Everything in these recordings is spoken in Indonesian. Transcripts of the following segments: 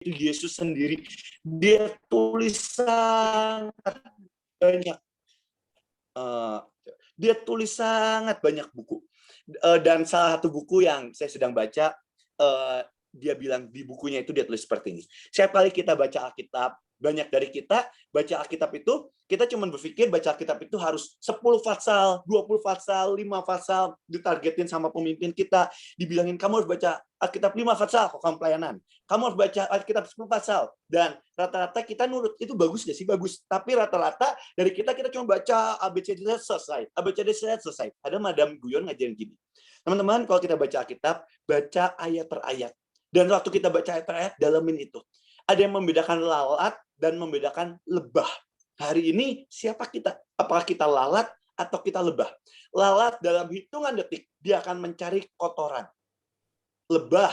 yaitu Yesus sendiri. Dia tulis sangat banyak. Dia tulis sangat banyak buku. Dan salah satu buku yang saya sedang baca, dia bilang di bukunya itu dia tulis seperti ini. Setiap kali kita baca Alkitab, banyak dari kita baca Alkitab itu, kita cuma berpikir baca Alkitab itu harus 10 pasal, 20 pasal, 5 pasal, ditargetin sama pemimpin kita, dibilangin kamu harus baca Alkitab 5 pasal, kok kamu pelayanan. Kamu harus baca Alkitab 10 pasal. Dan rata-rata kita nurut, itu bagus nggak sih? Bagus. Tapi rata-rata dari kita cuma baca ABCD selesai. ABCD selesai. Ada Madam Guyon ngajarin gini. Teman-teman, kalau kita baca Alkitab, baca ayat per ayat. Dan waktu kita baca ayat per ayat, dalamin itu. Ada yang membedakan lalat dan membedakan lebah. Hari ini siapa kita? Apakah kita lalat atau kita lebah? Lalat dalam hitungan detik, dia akan mencari kotoran. Lebah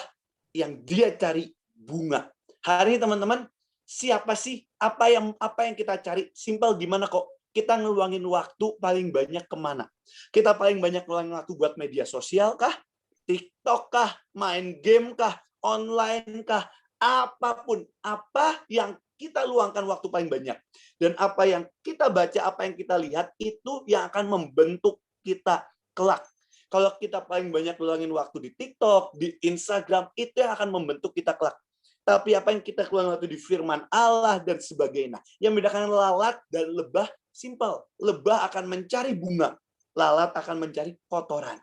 yang dia cari bunga. Hari ini teman-teman, siapa sih? Apa yang kita cari? Simpel gimana kok? Kita ngeluangin waktu paling banyak kemana? Kita paling banyak ngeluangin waktu buat media sosial kah? TikTok kah? Main game kah? Online kah? Apapun. Apa yang kita luangkan waktu paling banyak. Dan apa yang kita baca, apa yang kita lihat, itu yang akan membentuk kita kelak. Kalau kita paling banyak luangin waktu di TikTok, di Instagram, itu yang akan membentuk kita kelak. Tapi apa yang kita keluarkan waktu di firman Allah dan sebagainya. Yang membedakan lalat dan lebah, simpel. Lebah akan mencari bunga. Lalat akan mencari kotoran.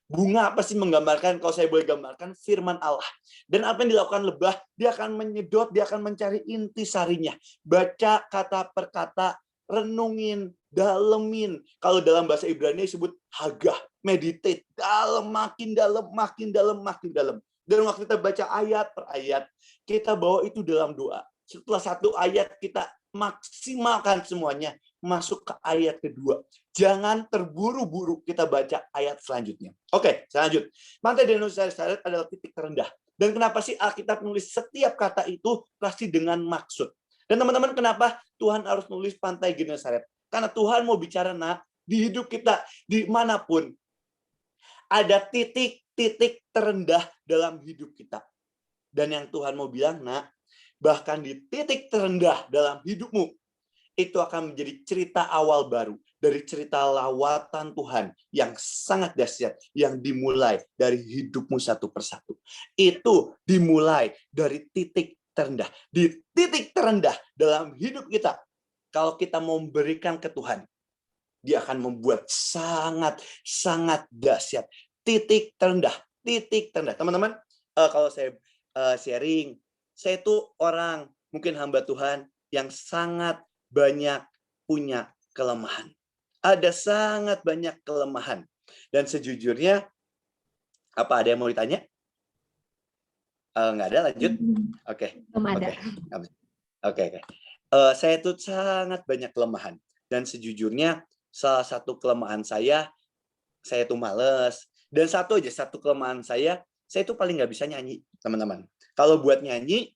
Bunga apa sih menggambarkan, kalau saya boleh gambarkan, firman Allah. Dan apa yang dilakukan lebah, dia akan menyedot, dia akan mencari intisarinya. Baca kata per kata, renungin, dalemin. Kalau dalam bahasa Ibrani disebut hagah, meditate, dalam, makin dalam, makin dalam, makin dalam. Dan waktu kita baca ayat per ayat, kita bawa itu dalam doa. Setelah satu ayat kita maksimalkan semuanya, masuk ke ayat kedua. Jangan terburu-buru kita baca ayat selanjutnya. Oke, selanjut. Pantai Genesaret adalah titik terendah. Dan kenapa sih Alkitab menulis setiap kata itu pasti dengan maksud? Dan teman-teman, kenapa Tuhan harus nulis Pantai Genesaret? Karena Tuhan mau bicara, di hidup kita, dimanapun, ada titik-titik terendah dalam hidup kita. Dan yang Tuhan mau bilang, bahkan di titik terendah dalam hidupmu, itu akan menjadi cerita awal baru dari cerita lawatan Tuhan yang sangat dahsyat yang dimulai dari hidupmu satu persatu. Itu dimulai dari titik terendah. Di titik terendah dalam hidup kita, kalau kita mau memberikan ke Tuhan, dia akan membuat sangat dahsyat. Titik terendah, titik terendah. Teman-teman, kalau saya sharing, saya itu orang, mungkin hamba Tuhan yang sangat banyak punya kelemahan. Ada sangat banyak kelemahan. Dan sejujurnya, apa ada yang mau ditanya? Nggak ada, lanjut? Oke. Belum ada. Oke. Saya itu sangat banyak kelemahan. Dan sejujurnya, salah satu kelemahan saya itu males. Dan satu kelemahan saya itu paling nggak bisa nyanyi, teman-teman. Kalau buat nyanyi,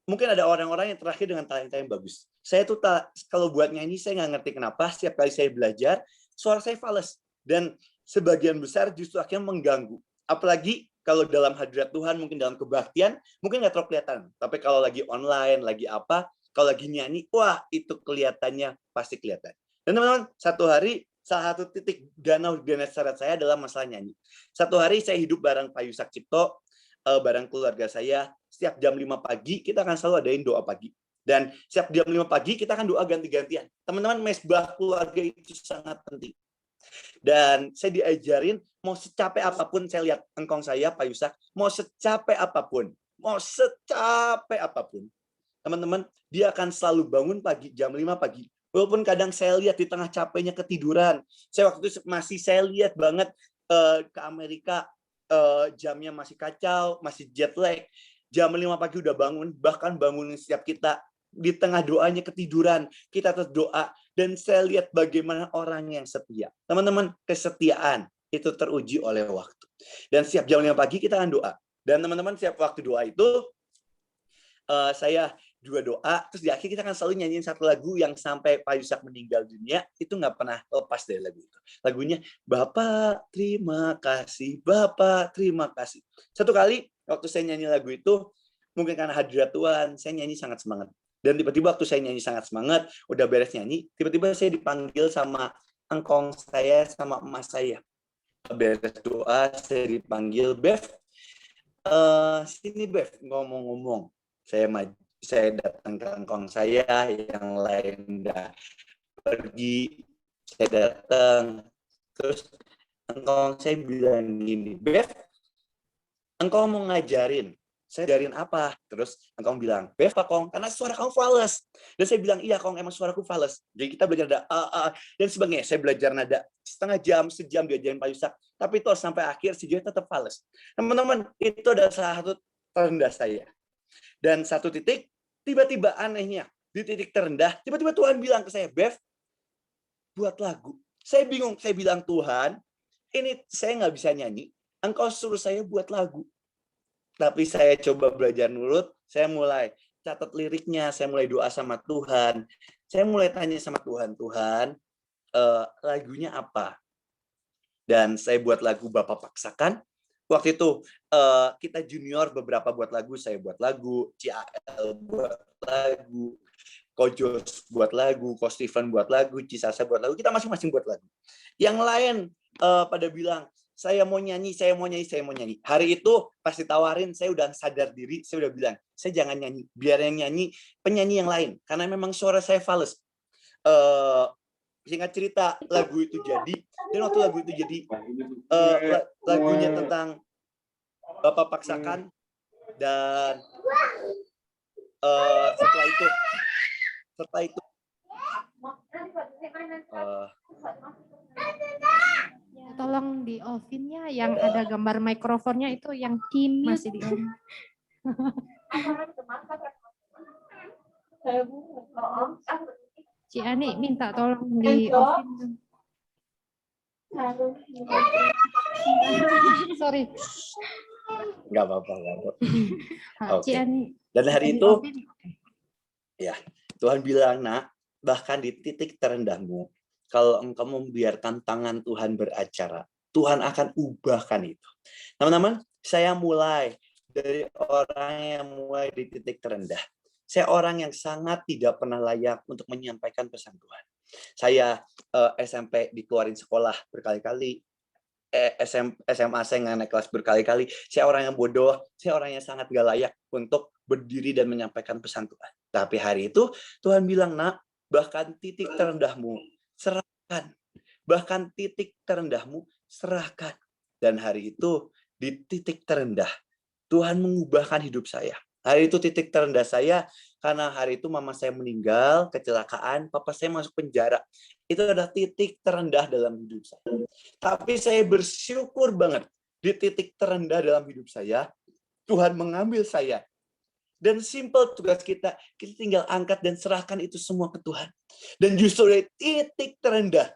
mungkin ada orang-orang yang terakhir dengan talenta yang bagus. Saya tuh kalau buat nyanyi, saya nggak ngerti kenapa setiap kali saya belajar, suara saya fals. Dan sebagian besar justru akhirnya mengganggu. Apalagi kalau dalam hadirat Tuhan, mungkin dalam kebaktian, mungkin nggak terlalu kelihatan. Tapi kalau lagi online, lagi apa, kalau lagi nyanyi, wah itu kelihatannya pasti kelihatan. Dan teman-teman, satu hari, salah satu titik danau Genesaret saya adalah masalah nyanyi. Satu hari saya hidup bareng Pak Yusak Cipto, bareng keluarga saya. Setiap jam 5 pagi, kita akan selalu adain doa pagi. Dan setiap jam 5 pagi, kita akan doa ganti-gantian. Teman-teman, mesbah keluarga itu sangat penting. Dan saya diajarin, mau secapek apapun, saya lihat engkong saya, Pak Yusak, mau secapek apapun, teman-teman, dia akan selalu bangun pagi, jam 5 pagi. Walaupun kadang saya lihat di tengah capeknya ketiduran. Saya waktu itu saya lihat banget ke Amerika, jamnya masih kacau, masih jet lag. Jam 5 pagi udah bangun, bahkan bangunin setiap kita. Di tengah doanya ketiduran, kita terus doa. Dan saya lihat bagaimana orang yang setia. Teman-teman, kesetiaan itu teruji oleh waktu. Dan setiap jam 5 pagi kita akan doa. Dan teman-teman, setiap waktu doa itu, saya juga doa, terus di akhir kita akan selalu nyanyiin satu lagu yang sampai Pak Yusak meninggal dunia, itu nggak pernah lepas dari lagu itu. Lagunya, Bapak terima kasih, Bapak terima kasih. Satu kali, waktu saya nyanyi lagu itu, mungkin karena hadirat Tuhan, saya nyanyi sangat semangat. Dan tiba-tiba waktu saya nyanyi sangat semangat, udah beres nyanyi, tiba-tiba saya dipanggil sama engkong saya, sama emas saya. Beres doa, saya dipanggil, Bev, sini Bev, ngomong-ngomong. Saya datang ke engkong saya, yang lain udah pergi, saya datang. Terus engkong saya bilang gini, Bev, engkau mau ngajarin. Saya ajarin apa? Terus engkau bilang, Bev, Pak Kong, karena suara kamu fales. Dan saya bilang, iya Kong, emang suaraku fales. Jadi kita belajar nada dan sebagainya. Saya belajar nada setengah jam, sejam diajarin Pak Yusak. Tapi itu sampai akhir sejauh tetap fales. Teman-teman, itu adalah salah satu terendah saya. Dan satu titik, tiba-tiba anehnya, di titik terendah, tiba-tiba Tuhan bilang ke saya, Bev, buat lagu. Saya bingung, saya bilang, Tuhan, ini saya nggak bisa nyanyi, engkau suruh saya buat lagu. Tapi saya coba belajar nurut, saya mulai catat liriknya, saya mulai doa sama Tuhan. Saya mulai tanya sama Tuhan, Tuhan, lagunya apa? Dan saya buat lagu Bapak Paksakan. Waktu itu kita junior beberapa buat lagu, saya buat lagu, CAL buat lagu, Kojos buat lagu, Ko Steven buat lagu, Cisasa buat lagu, kita masing-masing buat lagu. Yang lain pada bilang, saya mau nyanyi, saya mau nyanyi, saya mau nyanyi. Hari itu pas ditawarin, saya udah sadar diri, saya udah bilang, saya jangan nyanyi, biar yang nyanyi penyanyi yang lain, karena memang suara saya fales. Singkat cerita, lagu itu jadi, dan waktu lagu itu jadi, lagunya tentang Bapak Paksakan, dan setelah itu tolong di off-in-nya yang ada gambar mikrofonnya itu yang masih di on. Ci Ani minta tolong di off-in. Sorry. Nggak apa-apa. Ci Ani. Dan hari itu, ya Tuhan bilang, nak, bahkan di titik terendahmu, kalau engkau membiarkan tangan Tuhan beracara, Tuhan akan ubahkan itu. Teman-teman, saya mulai dari orang yang mulai di titik terendah. Saya orang yang sangat tidak pernah layak untuk menyampaikan pesan Tuhan. Saya SMP dikeluarin sekolah berkali-kali. SMA saya nggak naik kelas berkali-kali. Saya orang yang bodoh. Saya orang yang sangat gak layak untuk berdiri dan menyampaikan pesan Tuhan. Tapi hari itu Tuhan bilang, nak, bahkan titik terendahmu serahkan. Bahkan titik terendahmu serahkan. Dan hari itu di titik terendah Tuhan mengubahkan hidup saya. Hari itu titik terendah saya karena hari itu mama saya meninggal, kecelakaan, papa saya masuk penjara. Itu adalah titik terendah dalam hidup saya. Tapi saya bersyukur banget di titik terendah dalam hidup saya, Tuhan mengambil saya. Dan simple tugas kita tinggal angkat dan serahkan itu semua ke Tuhan. Dan justru dari titik terendah,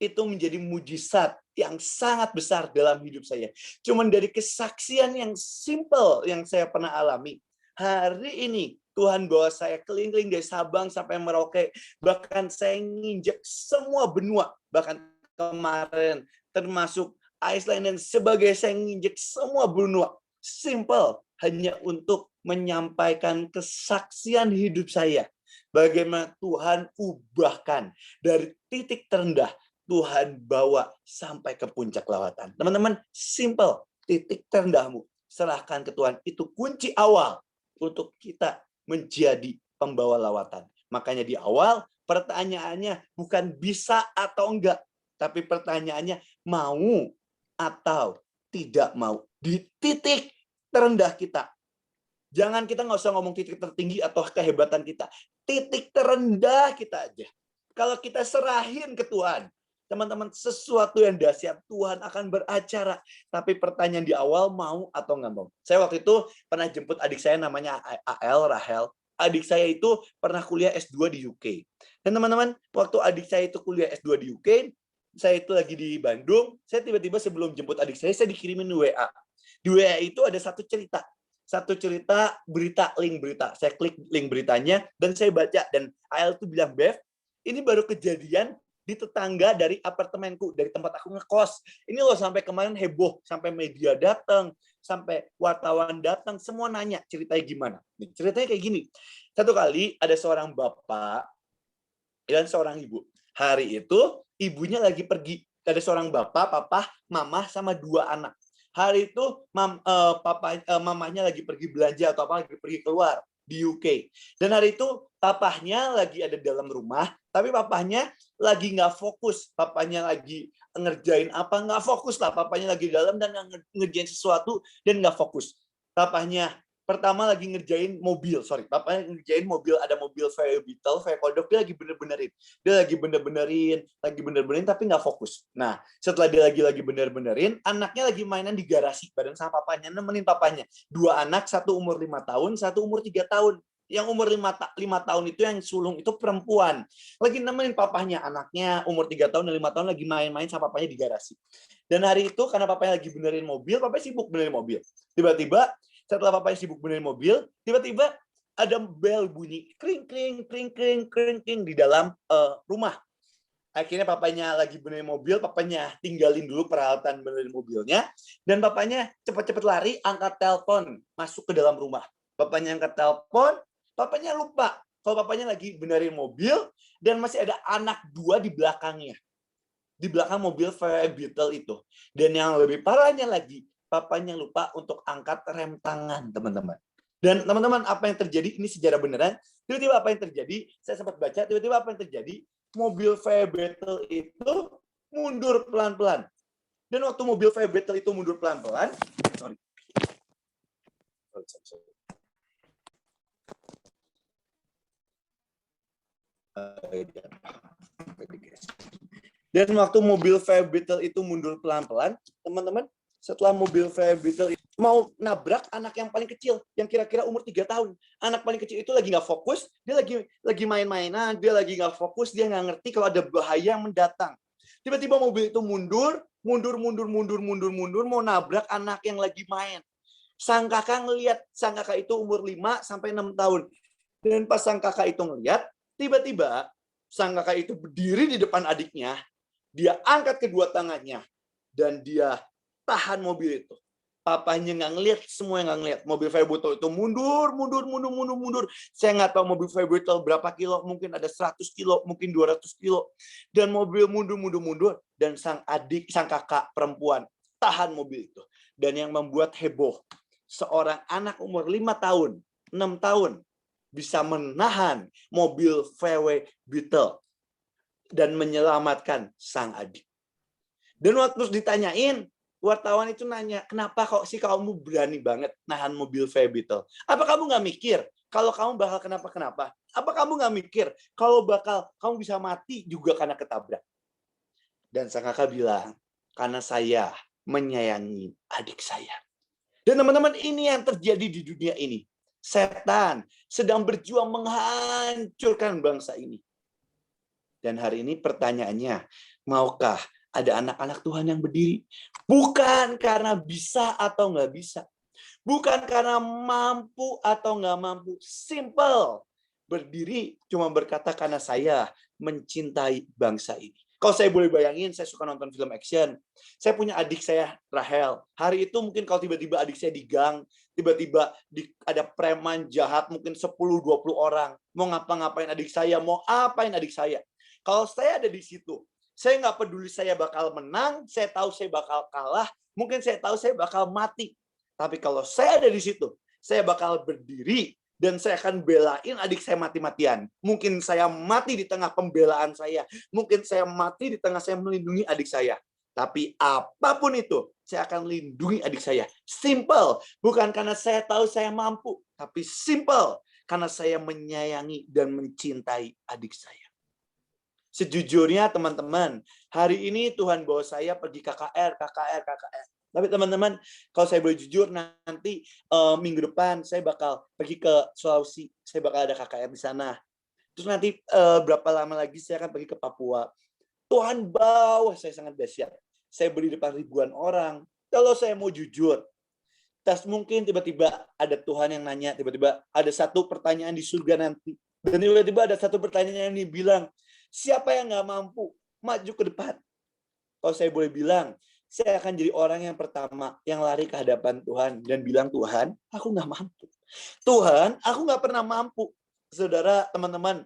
itu menjadi mujizat yang sangat besar dalam hidup saya. Cuman dari kesaksian yang simple yang saya pernah alami, hari ini Tuhan bawa saya keliling-keliling dari Sabang sampai Merauke. Bahkan saya nginjek semua benua. Bahkan kemarin termasuk Iceland dan sebagainya, saya nginjek semua benua. Simple, hanya untuk menyampaikan kesaksian hidup saya. Bagaimana Tuhan ubahkan dari titik terendah, Tuhan bawa sampai ke puncak lawatan. Teman-teman, simple, titik terendahmu, serahkan ke Tuhan. Itu kunci awal untuk kita menjadi pembawa lawatan. Makanya di awal, pertanyaannya bukan bisa atau enggak, tapi pertanyaannya mau atau tidak mau. Di titik terendah kita. Jangan kita nggak usah ngomong titik tertinggi atau kehebatan kita. Titik terendah kita aja. Kalau kita serahin ke Tuhan, teman-teman, sesuatu yang dahsyat Tuhan akan beracara. Tapi pertanyaan di awal, mau atau nggak mau. Saya waktu itu pernah jemput adik saya namanya Rahel. Adik saya itu pernah kuliah S2 di UK. Dan teman-teman, waktu adik saya itu kuliah S2 di UK, saya itu lagi di Bandung, saya tiba-tiba sebelum jemput adik saya dikirimin WA. Di WA itu ada satu cerita berita, link berita. Saya klik link beritanya dan saya baca, dan AL itu bilang, Bev, ini baru kejadian di tetangga dari apartemenku, dari tempat aku ngekos. Ini loh sampai kemarin heboh, sampai media datang, sampai wartawan datang semua nanya ceritanya gimana. Ceritanya kayak gini. Satu kali ada seorang bapak dan seorang ibu. Hari itu ibunya lagi pergi. Ada seorang bapak, papa, mama sama 2 anak. Hari itu mamahnya lagi pergi belanja atau apa, lagi pergi keluar di UK. Dan hari itu papahnya lagi ada dalam rumah, tapi papahnya lagi nggak fokus. Papahnya lagi ngerjain apa, nggak fokus lah. Papahnya lagi dalam dan ngerjain sesuatu dan nggak fokus. Papahnya pertama lagi ngerjain mobil, papanya ngerjain mobil, ada mobil VW Beetle, VW Kodok, dia lagi bener-benerin, tapi nggak fokus. Nah, setelah dia lagi bener-benerin, anaknya lagi mainan di garasi, bareng sama papanya, nemenin papanya. 2 anak, satu umur 5 tahun, satu umur 3 tahun. Yang umur 5 tahun itu yang sulung itu perempuan. Lagi nemenin papanya, anaknya umur 3 tahun dan 5 tahun lagi main-main sama papanya di garasi. Dan hari itu, karena papanya lagi benerin mobil, papanya sibuk benerin mobil. Tiba-tiba, setelah papanya sibuk benerin mobil, tiba-tiba ada bel bunyi kring kring kring kring kring kring di dalam rumah. Akhirnya papanya lagi benerin mobil, papanya tinggalin dulu peralatan benerin mobilnya, dan papanya cepat-cepat lari angkat telepon masuk ke dalam rumah. Papanya angkat telepon, papanya lupa kalau papanya lagi benerin mobil dan masih ada anak 2 di belakangnya. Di belakang mobil VW Beetle itu. Dan yang lebih parahnya lagi, papanya lupa untuk angkat rem tangan, teman-teman. Dan teman-teman, apa yang terjadi? Ini sejarah beneran. Tiba-tiba apa yang terjadi? Saya sempat baca, tiba-tiba apa yang terjadi? Mobil VW Beetle itu mundur pelan-pelan. Dan waktu mobil VW Beetle itu mundur pelan-pelan, Dan waktu mobil VW Beetle itu mundur pelan-pelan, teman-teman, setelah mobil VW Beetle mau nabrak anak yang paling kecil, yang kira-kira umur 3 tahun. Anak paling kecil itu lagi nggak fokus, dia lagi main-mainan, dia lagi nggak fokus, dia nggak ngerti kalau ada bahaya yang mendatang. Tiba-tiba mobil itu mundur, mau nabrak anak yang lagi main. Sang kakak ngelihat, sang kakak itu umur 5 sampai 6 tahun. Dan pas sang kakak itu ngelihat, tiba-tiba sang kakak itu berdiri di depan adiknya, dia angkat kedua tangannya, dan dia tahan mobil itu. Papanya nggak ngelihat, semua yang nggak ngelihat. Mobil VW Beetle itu mundur. Saya nggak tahu mobil VW Beetle berapa kilo, mungkin ada 100 kilo, mungkin 200 kilo. Dan mobil mundur. Dan sang kakak perempuan tahan mobil itu. Dan yang membuat heboh, seorang anak umur 5 tahun, 6 tahun, bisa menahan mobil VW Beetle dan menyelamatkan sang adik. Dan waktu ditanyain, wartawan itu nanya, kenapa kok sih kamu berani banget nahan mobil VW Beetle? Apa kamu nggak mikir kalau kamu bakal kenapa-kenapa? Apa kamu nggak mikir kalau kamu bisa mati juga karena ketabrak? Dan sang kakak bilang, karena saya menyayangi adik saya. Dan teman-teman, ini yang terjadi di dunia ini. Setan sedang berjuang menghancurkan bangsa ini. Dan hari ini pertanyaannya, maukah ada anak-anak Tuhan yang berdiri? Bukan karena bisa atau nggak bisa. Bukan karena mampu atau nggak mampu. Simple. Berdiri cuma berkata karena saya mencintai bangsa ini. Kalau saya boleh bayangin, saya suka nonton film action. Saya punya adik saya, Rahel. Hari itu mungkin kalau tiba-tiba adik saya di gang, tiba-tiba ada preman jahat, mungkin 10-20 orang. Mau ngapa-ngapain adik saya, mau apain adik saya. Kalau saya ada di situ, saya nggak peduli saya bakal menang, saya tahu saya bakal kalah, mungkin saya tahu saya bakal mati. Tapi kalau saya ada di situ, saya bakal berdiri dan saya akan belain adik saya mati-matian. Mungkin saya mati di tengah pembelaan saya, mungkin saya mati di tengah saya melindungi adik saya. Tapi apapun itu, saya akan lindungi adik saya. Simple, bukan karena saya tahu saya mampu, tapi simple karena saya menyayangi dan mencintai adik saya. Sejujurnya teman-teman, hari ini Tuhan bawa saya pergi KKR. Tapi teman-teman, kalau saya boleh jujur, nanti minggu depan saya bakal pergi ke Sulawesi. Saya bakal ada KKR di sana. Terus nanti berapa lama lagi saya akan pergi ke Papua. Tuhan bawa saya sangat dahsyat. Saya beri depan ribuan orang. Kalau saya mau jujur, mungkin tiba-tiba ada Tuhan yang nanya, tiba-tiba ada satu pertanyaan di surga nanti. Dan tiba-tiba ada satu pertanyaan yang dibilang, siapa yang nggak mampu maju ke depan? Kalau saya boleh bilang, saya akan jadi orang yang pertama yang lari ke hadapan Tuhan dan bilang, Tuhan, aku nggak mampu. Tuhan, aku nggak pernah mampu. Saudara, teman-teman,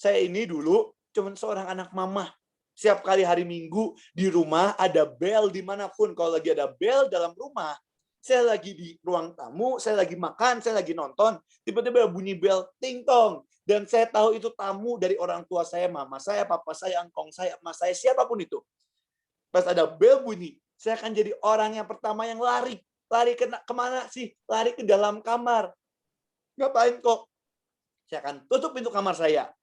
saya ini dulu cuma seorang anak mama. Setiap kali hari Minggu di rumah ada bel dimanapun. Kalau lagi ada bel dalam rumah, saya lagi di ruang tamu, saya lagi makan, saya lagi nonton, tiba-tiba bunyi bel, ting tong. Dan saya tahu itu tamu dari orang tua saya, mama saya, papa saya, engkong saya, emas saya, siapapun itu. Pas ada bel bunyi, saya akan jadi orang yang pertama yang lari. Lari kemana sih? Lari ke dalam kamar. Ngapain kok? Saya akan tutup pintu kamar saya.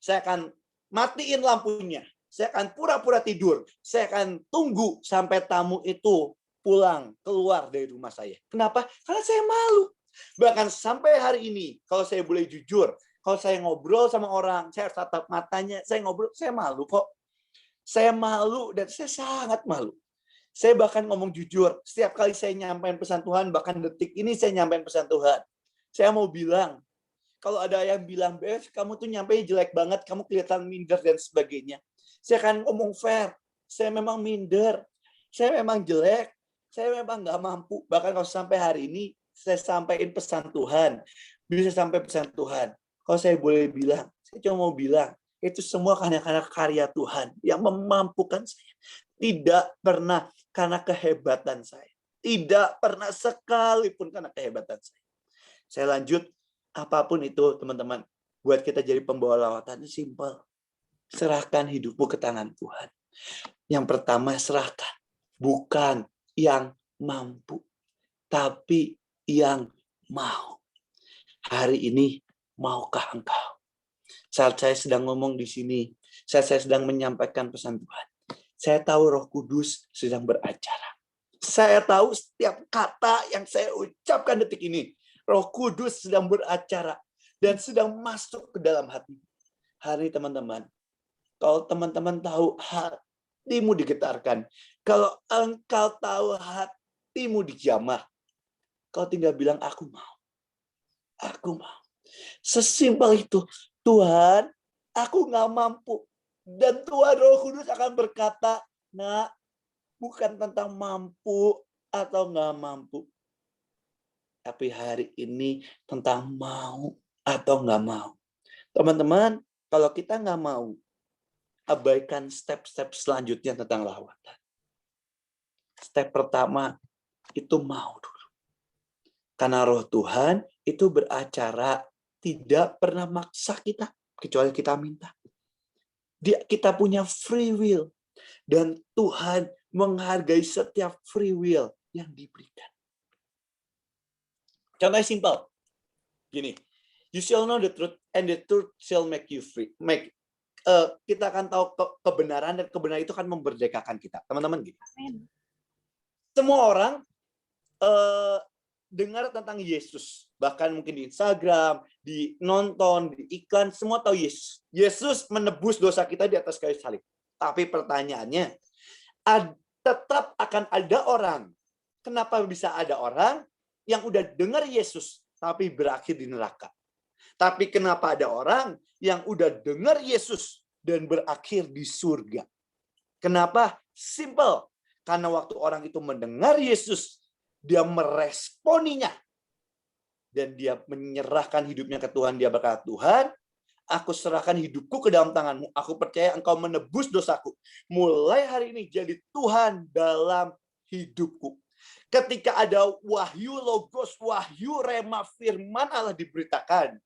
Saya akan matiin lampunya. Saya akan pura-pura tidur. Saya akan tunggu sampai tamu itu pulang, keluar dari rumah saya. Kenapa? Karena saya malu. Bahkan sampai hari ini, kalau saya boleh jujur, kalau saya ngobrol sama orang, saya harus tatap matanya, saya ngobrol, saya malu kok. Saya malu dan saya sangat malu. Saya bahkan ngomong jujur, setiap kali saya nyampein pesan Tuhan, bahkan detik ini saya nyampein pesan Tuhan. Saya mau bilang, kalau ada yang bilang, Bes, kamu tuh nyampe jelek banget, kamu kelihatan minder dan sebagainya. Saya akan ngomong fair, saya memang minder, saya memang jelek, saya memang nggak mampu. Bahkan kalau sampai hari ini, saya sampaikan pesan Tuhan, bisa sampai pesan Tuhan. Kalau saya boleh bilang, saya cuma mau bilang, itu semua karena karya Tuhan yang memampukan saya. Tidak pernah karena kehebatan saya. Tidak pernah sekalipun karena kehebatan saya. Saya lanjut, apapun itu teman-teman, buat kita jadi pembawa lawatan itu simpel. Serahkan hidupmu ke tangan Tuhan. Yang pertama serahkan. Bukan yang mampu, tapi yang mau. Hari ini, maukah engkau? Saat saya sedang ngomong di sini, saat saya sedang menyampaikan pesan Tuhan, saya tahu Roh Kudus sedang beracara. Saya tahu setiap kata yang saya ucapkan detik ini, Roh Kudus sedang beracara dan sedang masuk ke dalam hati. Hari teman-teman, kalau teman-teman tahu hatimu digetarkan, kalau engkau tahu hatimu dijamah, kau tinggal bilang, aku mau. Aku mau. Sesimpel itu. Tuhan, aku nggak mampu. Dan Tuhan Roh Kudus akan berkata, nah, bukan tentang mampu atau nggak mampu. Tapi hari ini tentang mau atau nggak mau. Teman-teman, kalau kita nggak mau, abaikan step-step selanjutnya tentang lawatan. Step pertama, itu mau dulu. Karena Roh Tuhan itu beracara, tidak pernah maksa kita, kecuali kita minta. Kita punya free will. Dan Tuhan menghargai setiap free will yang diberikan. Contohnya simpel. Gini, you shall know the truth, and the truth shall make you free. Kita akan tahu kebenaran, dan kebenaran itu akan memerdekakan kita. Teman-teman, gini. Semua orang dengar tentang Yesus. Bahkan mungkin di Instagram, di nonton, di iklan, semua tahu Yesus. Yesus menebus dosa kita di atas kayu salib. Tapi pertanyaannya, tetap akan ada orang. Kenapa bisa ada orang yang udah dengar Yesus, tapi berakhir di neraka? Tapi kenapa ada orang yang udah dengar Yesus dan berakhir di surga? Kenapa? Simple. Karena waktu orang itu mendengar Yesus, dia meresponinya. Dan dia menyerahkan hidupnya ke Tuhan. Dia berkata, Tuhan, aku serahkan hidupku ke dalam tanganmu. Aku percaya engkau menebus dosaku. Mulai hari ini jadi Tuhan dalam hidupku. Ketika ada wahyu logos, wahyu rema firman Allah diberitakan,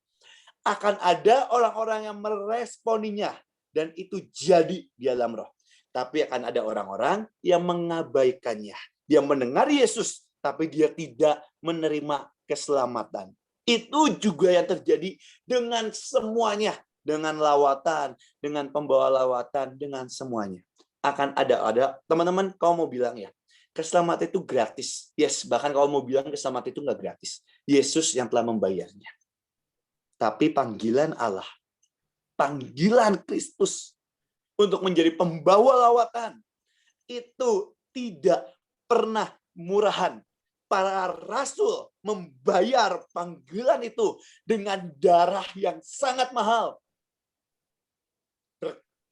akan ada orang-orang yang meresponinya. Dan itu jadi di dalam roh. Tapi akan ada orang-orang yang mengabaikannya. Dia mendengar Yesus, tapi dia tidak menerima keselamatan. Itu juga yang terjadi dengan semuanya. Dengan lawatan, dengan pembawa lawatan, dengan semuanya. Akan ada teman-teman, kau mau bilang ya, keselamatan itu gratis. Yes, bahkan kalau mau bilang keselamatan itu nggak gratis. Yesus yang telah membayarnya. Tapi panggilan Allah, panggilan Kristus untuk menjadi pembawa lawatan, itu tidak pernah murahan. Para rasul membayar panggilan itu dengan darah yang sangat mahal.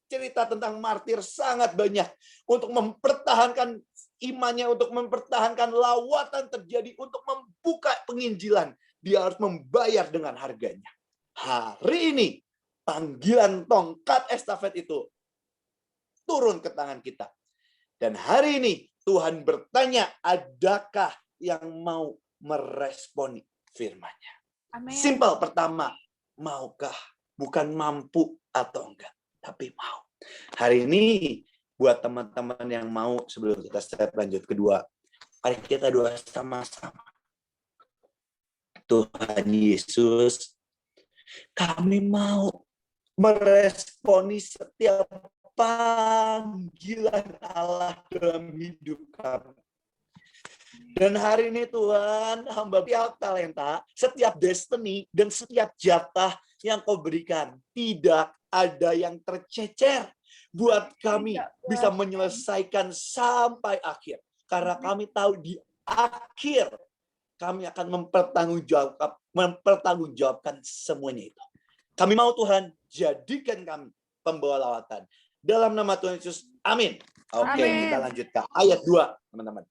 Cerita tentang martir sangat banyak untuk mempertahankan imannya untuk mempertahankan lawatan terjadi, untuk membuka penginjilan, dia harus membayar dengan harganya. Hari ini, panggilan tongkat estafet itu turun ke tangan kita. Dan hari ini, Tuhan bertanya, adakah yang mau meresponi firman-Nya? Amin. Simpel pertama, maukah? Bukan mampu atau enggak, tapi mau. Hari ini, buat teman-teman yang mau, sebelum kita step lanjut kedua, mari kita doa sama-sama. Tuhan Yesus, kami mau meresponi setiap panggilan Allah dalam hidup kami. Dan hari ini Tuhan, hamba setiap talenta, setiap destiny, dan setiap jatah yang Kau berikan, tidak ada yang tercecer buat kami bisa menyelesaikan sampai akhir. Karena kami tahu di akhir kami akan mempertanggungjawabkan semuanya itu. Kami mau Tuhan, jadikan kami pembawa lawatan. Dalam nama Tuhan Yesus, amin. Oke, Amin. kita lanjut ke ayat 2, teman-teman.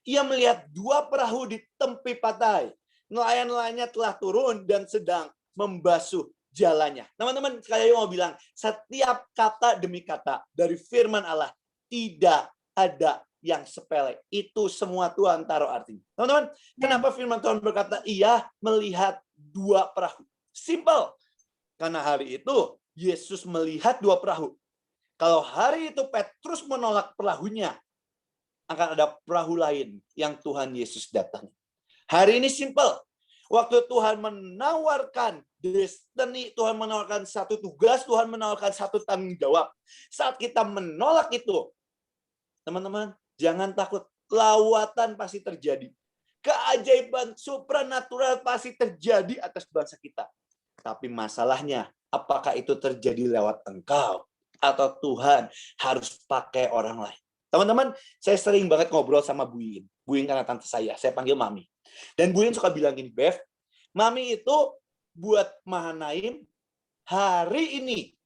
Ia melihat 2 perahu di tepi pantai. Nelayan-nelayannya telah turun dan sedang membasuh jalannya. Teman-teman, saya mau bilang, setiap kata demi kata dari firman Allah tidak ada yang sepele. Itu semua Tuhan taruh artinya. Teman-teman, kenapa firman Tuhan berkata ia melihat 2 perahu? Simple. Karena hari itu Yesus melihat 2 perahu. Kalau hari itu Petrus menolak perahunya, akan ada perahu lain yang Tuhan Yesus datangi. Hari ini simple. Waktu Tuhan menawarkan destiny, Tuhan menawarkan satu tugas, Tuhan menawarkan satu tanggung jawab. Saat kita menolak itu, teman-teman, jangan takut. Lawatan pasti terjadi. Keajaiban supranatural pasti terjadi atas bangsa kita. Tapi masalahnya, apakah itu terjadi lewat engkau? Atau Tuhan harus pakai orang lain? Teman-teman, saya sering banget ngobrol sama Bu Iin. Bu Iin karena tante saya panggil Mami. Dan Bu Iin suka bilang gini, Bev, Mami itu buat Mahanaim hari ini.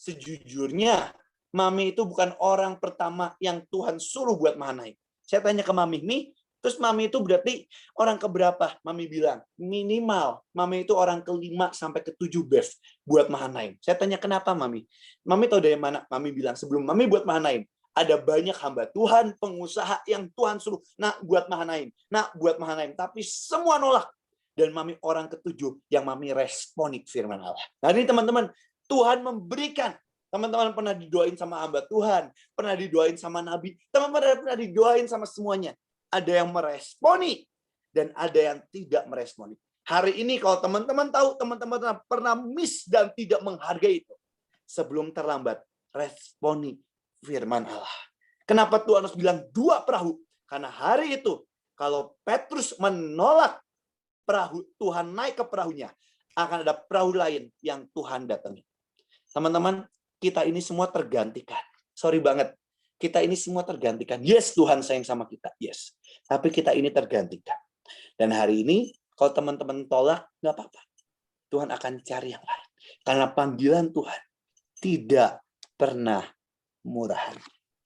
Sejujurnya, Mami itu bukan orang pertama yang Tuhan suruh buat Mahanaim. Saya tanya ke Mami, terus Mami itu berarti orang keberapa? Mami bilang, minimal. Mami itu orang ke-5 sampai ke-7 Bev buat Mahanaim. Saya tanya, kenapa Mami? Mami tahu dari mana? Mami bilang, sebelum Mami buat Mahanaim, ada banyak hamba Tuhan, pengusaha yang Tuhan suruh, nak buat Mahanaim, nak buat Mahanaim. Tapi semua nolak. Dan Mami orang ke-7 yang Mami responi firman Allah. Nah ini teman-teman, Tuhan memberikan. Teman-teman pernah didoain sama hamba Tuhan, pernah didoain sama Nabi, teman-teman pernah didoain sama semuanya. Ada yang meresponi, dan ada yang tidak meresponi. Hari ini kalau teman-teman tahu, teman-teman pernah miss dan tidak menghargai itu. Sebelum terlambat, responi firman Allah. Kenapa Tuhan harus bilang 2 perahu? Karena hari itu, kalau Petrus menolak perahu, Tuhan naik ke perahunya, akan ada perahu lain yang Tuhan datangi. Teman-teman, kita ini semua tergantikan. Sorry banget. Kita ini semua tergantikan. Yes, Tuhan sayang sama kita. Yes. Tapi kita ini tergantikan. Dan hari ini, kalau teman-teman tolak, nggak apa-apa. Tuhan akan cari yang lain. Karena panggilan Tuhan tidak pernah murahan.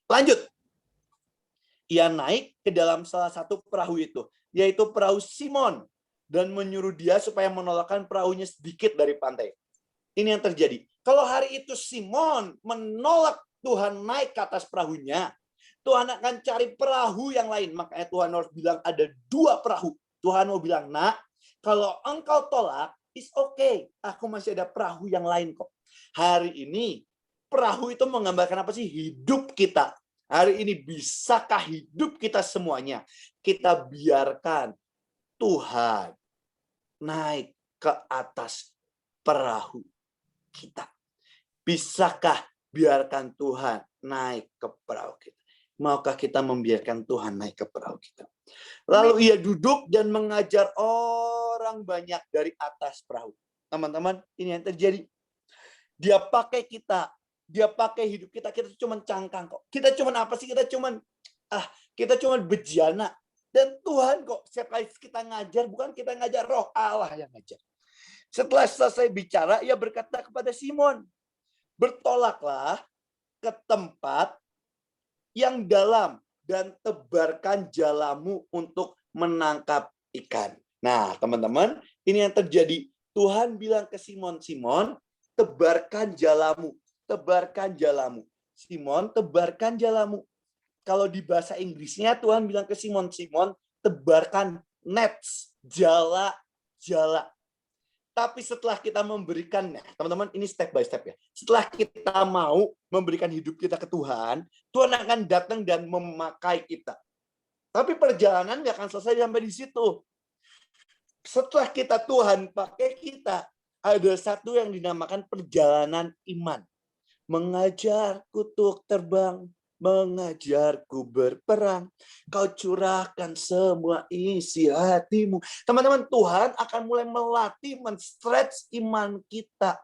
Lanjut. Ia naik ke dalam salah satu perahu itu, yaitu perahu Simon, dan menyuruh dia supaya menolakkan perahunya sedikit dari pantai. Ini yang terjadi. Kalau hari itu Simon menolak Tuhan naik ke atas perahunya, Tuhan akan cari perahu yang lain. Makanya Tuhan harus bilang ada 2 perahu. Tuhan mau bilang, nak, kalau engkau tolak, it's okay. Aku masih ada perahu yang lain kok. Hari ini, perahu itu menggambarkan apa sih? Hidup kita. Hari ini, bisakah hidup kita semuanya? Kita biarkan Tuhan naik ke atas perahu kita. Bisakah biarkan Tuhan naik ke perahu kita? Maukah kita membiarkan Tuhan naik ke perahu kita? Lalu ia duduk dan mengajar orang banyak dari atas perahu. Teman-teman, ini yang terjadi. Dia pakai kita, dia pakai hidup kita. Kita cuma cangkang kok. Kita cuma apa sih? Kita cuma bejana. Dan Tuhan kok setiap kali kita ngajar, bukan kita ngajar, Roh Allah yang ngajar. Setelah selesai bicara, ia berkata kepada Simon, bertolaklah ke tempat yang dalam dan tebarkan jalamu untuk menangkap ikan. Nah, teman-teman, ini yang terjadi. Tuhan bilang ke Simon, Simon, tebarkan jalamu, tebarkan jalamu. Simon, tebarkan jalamu. Kalau di bahasa Inggrisnya Tuhan bilang ke Simon, Simon, tebarkan nets, jala, jala. Tapi setelah kita memberikannya, teman-teman, ini step by step ya. Setelah kita mau memberikan hidup kita ke Tuhan, Tuhan akan datang dan memakai kita. Tapi perjalanan nggak akan selesai sampai di situ. Setelah kita Tuhan pakai kita, ada satu yang dinamakan perjalanan iman. Mengajarku untuk terbang, mengajarku berperang, kau curahkan semua isi hatimu. Teman-teman, Tuhan akan mulai melatih, men-stretch iman kita.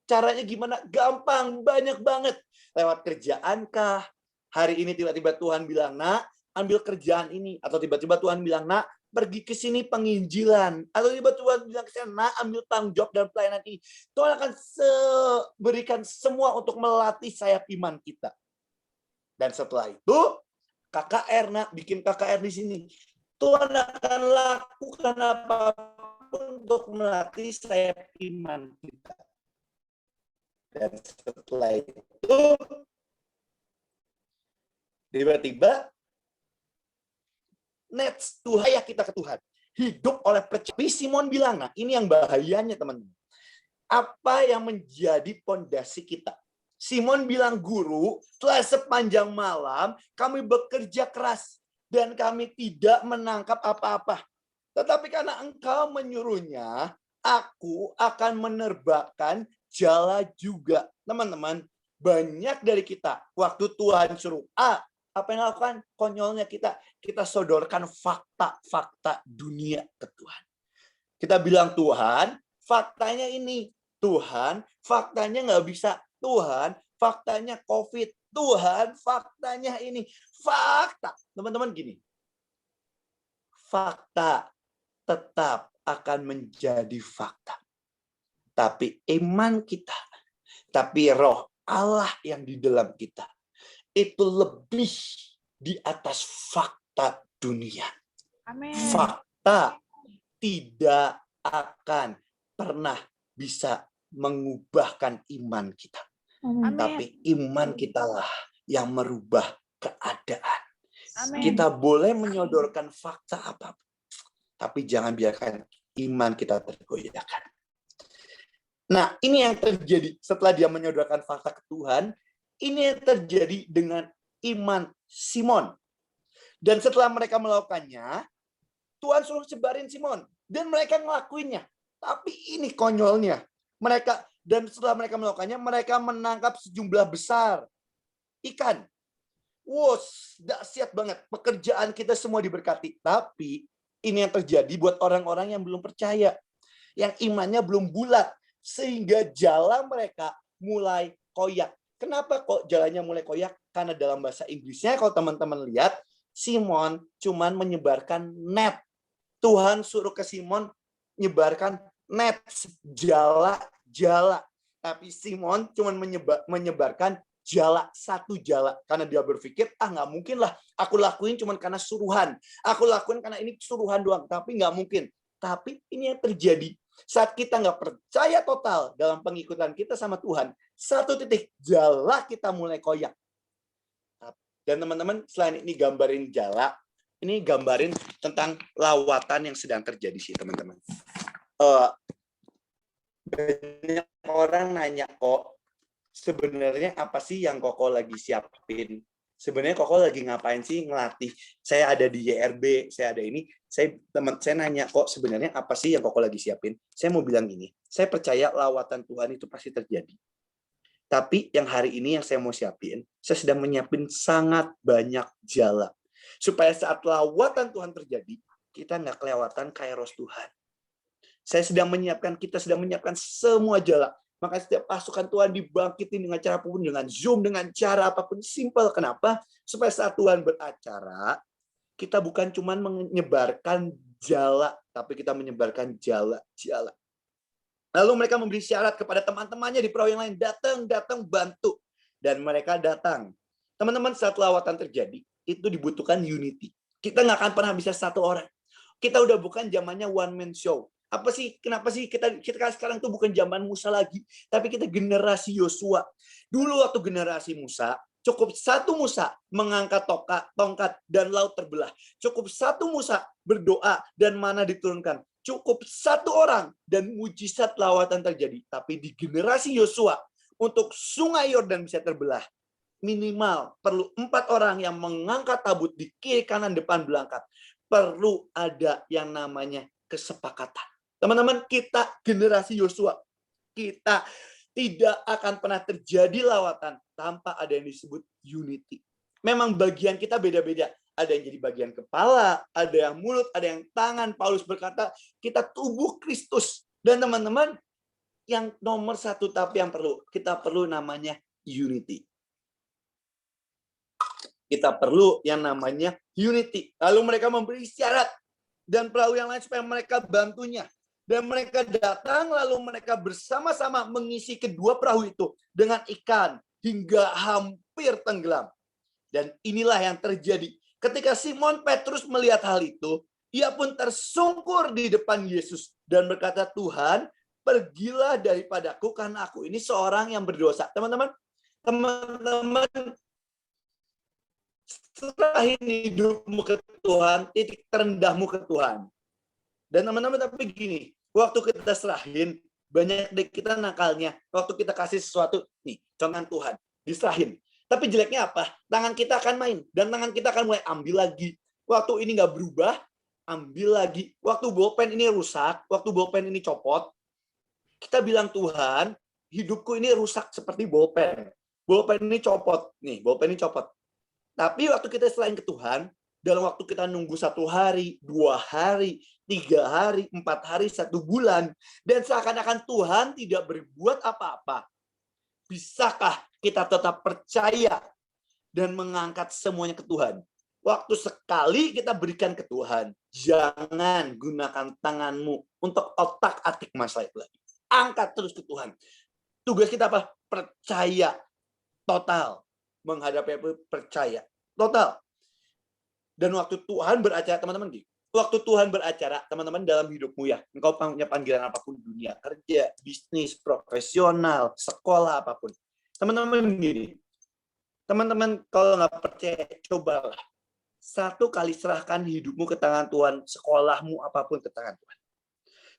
Caranya gimana? Gampang, banyak banget. Lewat kerjaankah? Hari ini tiba-tiba Tuhan bilang, nak, ambil kerjaan ini. Atau tiba-tiba Tuhan bilang, nak, pergi ke sini penginjilan. Atau tiba-tiba Tuhan bilang ke sana, nak, ambil tanggung jawab dan pelayanan ini. Tuhan akan berikan semua untuk melatih sayap iman kita. Dan setelah itu, KKR, nak, bikin KKR di sini. Tuhan akan lakukan apapun untuk melatih sayap iman kita. Dan setelah itu, tiba-tiba, nets Tuhan ya kita ke Tuhan. Hidup oleh percaya. Simon bilang, nah ini yang bahayanya teman-teman. Apa yang menjadi pondasi kita? Simon bilang, guru, setelah sepanjang malam kami bekerja keras dan kami tidak menangkap apa-apa. Tetapi karena engkau menyuruhnya, aku akan menerbangkan jala juga. Teman-teman, banyak dari kita, waktu Tuhan suruh A, apa yang dilakukan? Konyolnya kita sodorkan fakta-fakta dunia ke Tuhan. Kita bilang, Tuhan, faktanya ini. Tuhan, faktanya nggak bisa. Tuhan, faktanya COVID. Tuhan, faktanya ini. Fakta. Teman-teman gini. Fakta tetap akan menjadi fakta. Tapi iman kita, tapi roh Allah yang di dalam kita, itu lebih di atas fakta dunia. Amin. Fakta tidak akan pernah bisa mengubahkan iman kita. Amin. Tapi iman kitalah yang merubah keadaan. Amin. Kita boleh menyodorkan fakta apapun, tapi jangan biarkan iman kita tergoyahkan. Nah, ini yang terjadi setelah dia menyodorkan fakta ke Tuhan. Ini yang terjadi dengan iman Simon. Dan setelah mereka melakukannya, Tuhan suruh sebarin Simon. Dan mereka ngelakuinnya. Tapi ini konyolnya. Dan setelah mereka melakukannya, mereka menangkap sejumlah besar ikan. Wow, dahsyat banget. Pekerjaan kita semua diberkati. Tapi ini yang terjadi buat orang-orang yang belum percaya. Yang imannya belum bulat. Sehingga jala mereka mulai koyak. Kenapa kok jalannya mulai koyak? Karena dalam bahasa Inggrisnya, kalau teman-teman lihat, Simon cuman menyebarkan net. Tuhan suruh ke Simon menyebarkan net, jala. Tapi Simon cuman menyebarkan jala, satu jala. Karena dia berpikir, nggak mungkin lah. Aku lakuin cuman karena suruhan. Aku lakuin karena ini suruhan doang. Tapi nggak mungkin. Tapi ini yang terjadi. Saat kita nggak percaya total dalam pengikutan kita sama Tuhan, satu titik jala kita mulai koyak. Dan teman-teman, selain ini gambarin jala, ini gambarin tentang lawatan yang sedang terjadi sih teman-teman. Banyak orang nanya kok, sebenarnya apa sih yang Koko lagi siapin? Sebenarnya Koko lagi ngapain sih ngelatih? Saya ada di YRB, saya ada ini. Saya nanya kok sebenarnya apa sih yang Koko lagi siapin? Saya mau bilang gini, saya percaya lawatan Tuhan itu pasti terjadi. Tapi yang hari ini yang saya mau siapin, saya sedang menyiapin sangat banyak jala. Supaya saat lawatan Tuhan terjadi, kita nggak kelewatan kairos Tuhan. Kita sedang menyiapkan semua jala. Maka setiap pasukan Tuhan dibangkitin dengan cara apapun, dengan Zoom, dengan cara apapun. Simple. Kenapa? Supaya saat Tuhan beracara, kita bukan cuma menyebarkan jala, tapi kita menyebarkan jala. Lalu mereka memberi syarat kepada teman-temannya di perahu yang lain. Datang, bantu. Dan mereka datang. Teman-teman, saat lawatan terjadi, itu dibutuhkan unity. Kita nggak akan pernah bisa satu orang. Kita udah bukan zamannya one man show. Apa sih? Kenapa sih kita sekarang tuh bukan zaman Musa lagi, tapi kita generasi Yosua. Dulu waktu generasi Musa, cukup satu Musa mengangkat tongkat dan laut terbelah. Cukup satu Musa berdoa dan mana diturunkan. Cukup satu orang dan mujizat lawatan terjadi. Tapi di generasi Yosua, untuk sungai Yordan bisa terbelah, minimal perlu 4 orang yang mengangkat tabut di kiri kanan depan belakang. Perlu ada yang namanya kesepakatan. Teman-teman, kita generasi Yosua, kita tidak akan pernah terjadi lawatan tanpa ada yang disebut unity. Memang bagian kita beda-beda. Ada yang jadi bagian kepala, ada yang mulut, ada yang tangan. Paulus berkata, kita tubuh Kristus. Dan teman-teman, yang nomor satu tapi yang kita perlu namanya unity. Kita perlu yang namanya unity. Lalu mereka memberi syarat dan perahu yang lain supaya mereka bantunya. Dan mereka datang, lalu mereka bersama-sama mengisi kedua perahu itu dengan ikan hingga hampir tenggelam. Dan inilah yang terjadi. Ketika Simon Petrus melihat hal itu, ia pun tersungkur di depan Yesus dan berkata, Tuhan, pergilah daripadaku karena aku ini seorang yang berdosa. Teman-teman, serahin hidupmu ke Tuhan, titik terendahmu ke Tuhan. Dan teman-teman, tapi gini, waktu kita serahin, banyak dari kita nakalnya. Waktu kita kasih sesuatu, nih, contoh Tuhan, diserahin. Tapi jeleknya apa? Tangan kita akan main. Dan tangan kita akan mulai ambil lagi. Waktu ini nggak berubah, ambil lagi. Waktu bolpen ini rusak, waktu bolpen ini copot, kita bilang, Tuhan, hidupku ini rusak seperti bolpen. Bolpen ini copot. Nih, bolpen ini copot. Tapi waktu kita selain ke Tuhan, dalam waktu kita nunggu 1 hari, 2 hari, 3 hari, 4 hari, 1 bulan, dan seakan-akan Tuhan tidak berbuat apa-apa. Bisakah kita tetap percaya dan mengangkat semuanya ke Tuhan? Waktu sekali kita berikan ke Tuhan, jangan gunakan tanganmu untuk otak-atik masalah itu lagi. Angkat terus ke Tuhan. Tugas kita apa? Percaya total. Menghadapi apa? Percaya total. Dan waktu Tuhan beracara, teman-teman, waktu Tuhan beracara, teman-teman, dalam hidupmu ya, engkau punya panggilan apapun, dunia kerja, bisnis, profesional, sekolah, apapun. Teman-teman gini, teman-teman kalau nggak percaya, cobalah. 1 kali serahkan hidupmu ke tangan Tuhan, sekolahmu, apapun ke tangan Tuhan.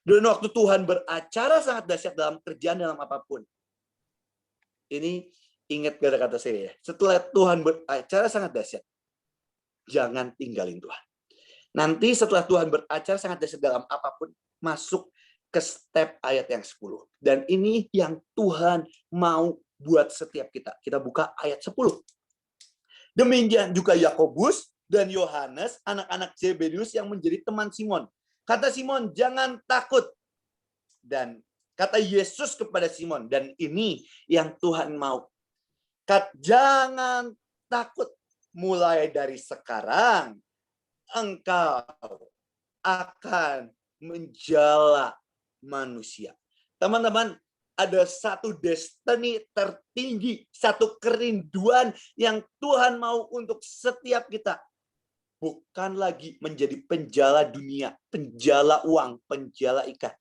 Dan waktu Tuhan beracara sangat dahsyat dalam kerjaan, dalam apapun. Ini ingat kata-kata saya ya. Setelah Tuhan beracara sangat dahsyat, jangan tinggalin Tuhan. Nanti setelah Tuhan beracara sangat dahsyat dalam apapun, masuk ke step ayat yang 10. Dan ini yang Tuhan mau buat setiap kita. Kita buka ayat 10. Demikian juga Yakobus dan Yohanes, anak-anak Zebedius yang menjadi teman Simon. Kata Simon, jangan takut. Dan kata Yesus kepada Simon, dan ini yang Tuhan mau. Jangan takut. Mulai dari sekarang, engkau akan menjala manusia. Teman-teman, ada satu destiny tertinggi, satu kerinduan yang Tuhan mau untuk setiap kita. Bukan lagi menjadi penjala dunia, penjala uang, penjala ikan.